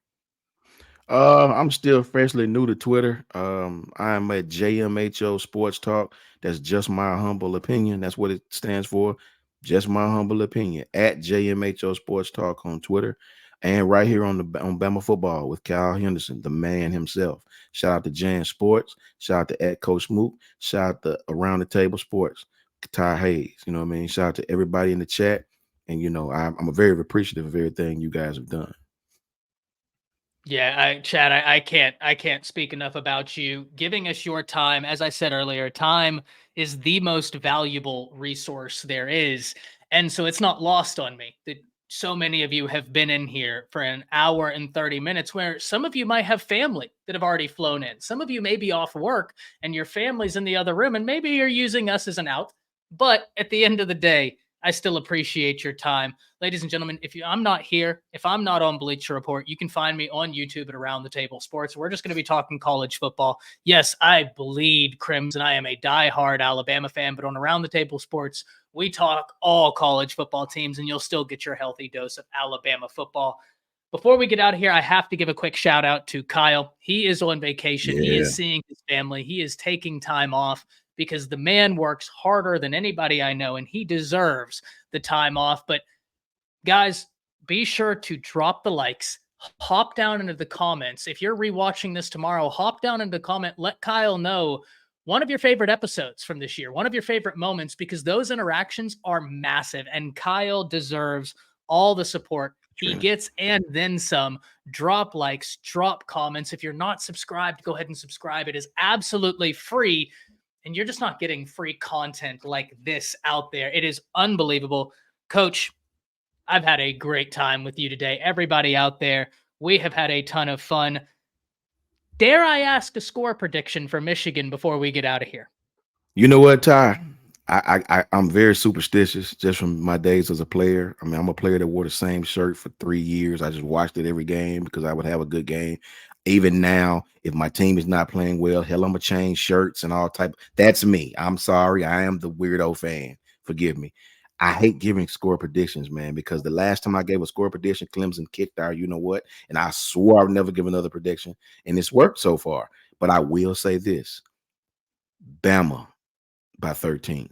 B: I'm still freshly new to Twitter. I am at JMHO Sports Talk. That's just my humble opinion. That's what it stands for. Just my humble opinion. At JMHO Sports Talk on Twitter, and right here on Bama Football with Kyle Henderson, the man himself. Shout out to Jan Sports. Shout out to at Coach Mook. Shout out to Around the Table Sports, Ty Hayes. You know what I mean? Shout out to everybody in the chat. And I'm very appreciative of everything you guys have done.
A: Yeah, Chad, I can't speak enough about you giving us your time. As I said earlier, time is the most valuable resource there is. And so it's not lost on me that so many of you have been in here for an hour and 30 minutes, where some of you might have family that have already flown in. Some of you may be off work and your family's in the other room, and maybe you're using us as an out. But at the end of the day, I still appreciate your time. Ladies and gentlemen, I'm not here, if I'm not on Bleacher Report, you can find me on YouTube at Around the Table Sports. We're just going to be talking college football. Yes, I bleed crimson. I am a diehard Alabama fan, but on Around the Table Sports, we talk all college football teams, and you'll still get your healthy dose of Alabama football. Before we get out of here, I have to give a quick shout out to Kyle. He is on vacation. He
B: Yeah.
A: is seeing his family. He is taking time off, because the man works harder than anybody I know, and he deserves the time off. But guys, be sure to drop the likes, hop down into the comments. If you're rewatching this tomorrow, hop down into the comment, let Kyle know one of your favorite episodes from this year, one of your favorite moments, because those interactions are massive, and Kyle deserves all the support he gets and then some. Drop likes, drop comments. If you're not subscribed, go ahead and subscribe. It is absolutely free, and you're just not getting free content like this out there. It is unbelievable. Coach, I've had a great time with you today. Everybody out there, we have had a ton of fun. Dare I ask a score prediction for Michigan before we get out of here?
B: You know what, Ty? I'm very superstitious just from my days as a player. I mean, I'm a player that wore the same shirt for 3 years. I just watched it every game because I would have a good game. Even now, if my team is not playing well, hell, I'm gonna change shirts and all type. That's me. I'm sorry. I am the weirdo fan. Forgive me. I hate giving score predictions, man, because the last time I gave a score prediction, Clemson kicked our you know what, and I swore I would never give another prediction, and it's worked so far. But I will say this: Bama by 13.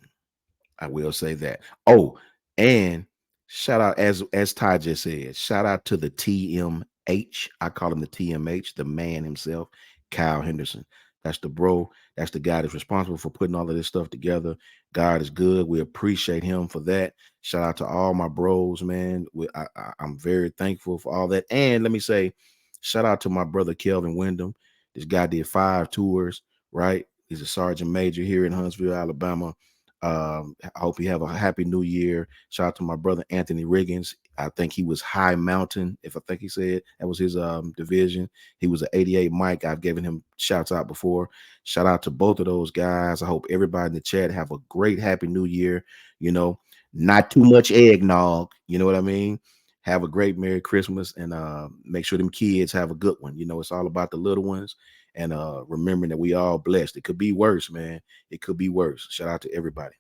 B: I will say that. Oh, and shout out as Ty just said, shout out to the TMH. I call him the TMH, the man himself, Kyle Henderson. That's the bro. That's the guy that's responsible for putting all of this stuff together. God is good. We appreciate him for that. Shout out to all my bros, man. I'm very thankful for all that. And let me say, shout out to my brother Kelvin Wyndham. This guy did 5 tours, right? He's a sergeant major here in Huntsville, Alabama. I hope you have a happy new year. Shout out to my brother Anthony Riggins. I think he was High Mountain, if I think he said that was his division. He was an 88 Mike. I've given him shouts out before. Shout out to both of those guys. I hope everybody in the chat have a great happy new year. You know, not too much eggnog. You know what I mean? Have a great Merry Christmas and make sure them kids have a good one. You know, it's all about the little ones and remembering that we all blessed. It could be worse, man. It could be worse. Shout out to everybody.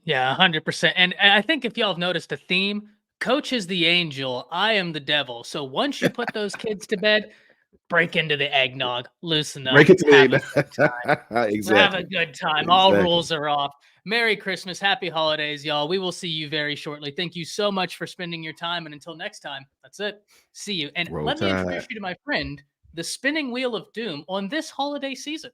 A: Yeah, 100%. And I think if y'all have noticed a theme, Coach is the angel, I am the devil. So once you put those kids to bed, break into the eggnog, loosen
B: Break
A: up,
B: it to
A: have a good
B: me.
A: time. Have a
B: Exactly.
A: good time. All
B: Exactly.
A: rules are off. Merry Christmas. Happy holidays, y'all. We will see you very shortly. Thank you so much for spending your time. And until next time, that's it. See you. And
B: Roll
A: let me introduce
B: Tide.
A: you to my friend, the spinning wheel of doom on this holiday season.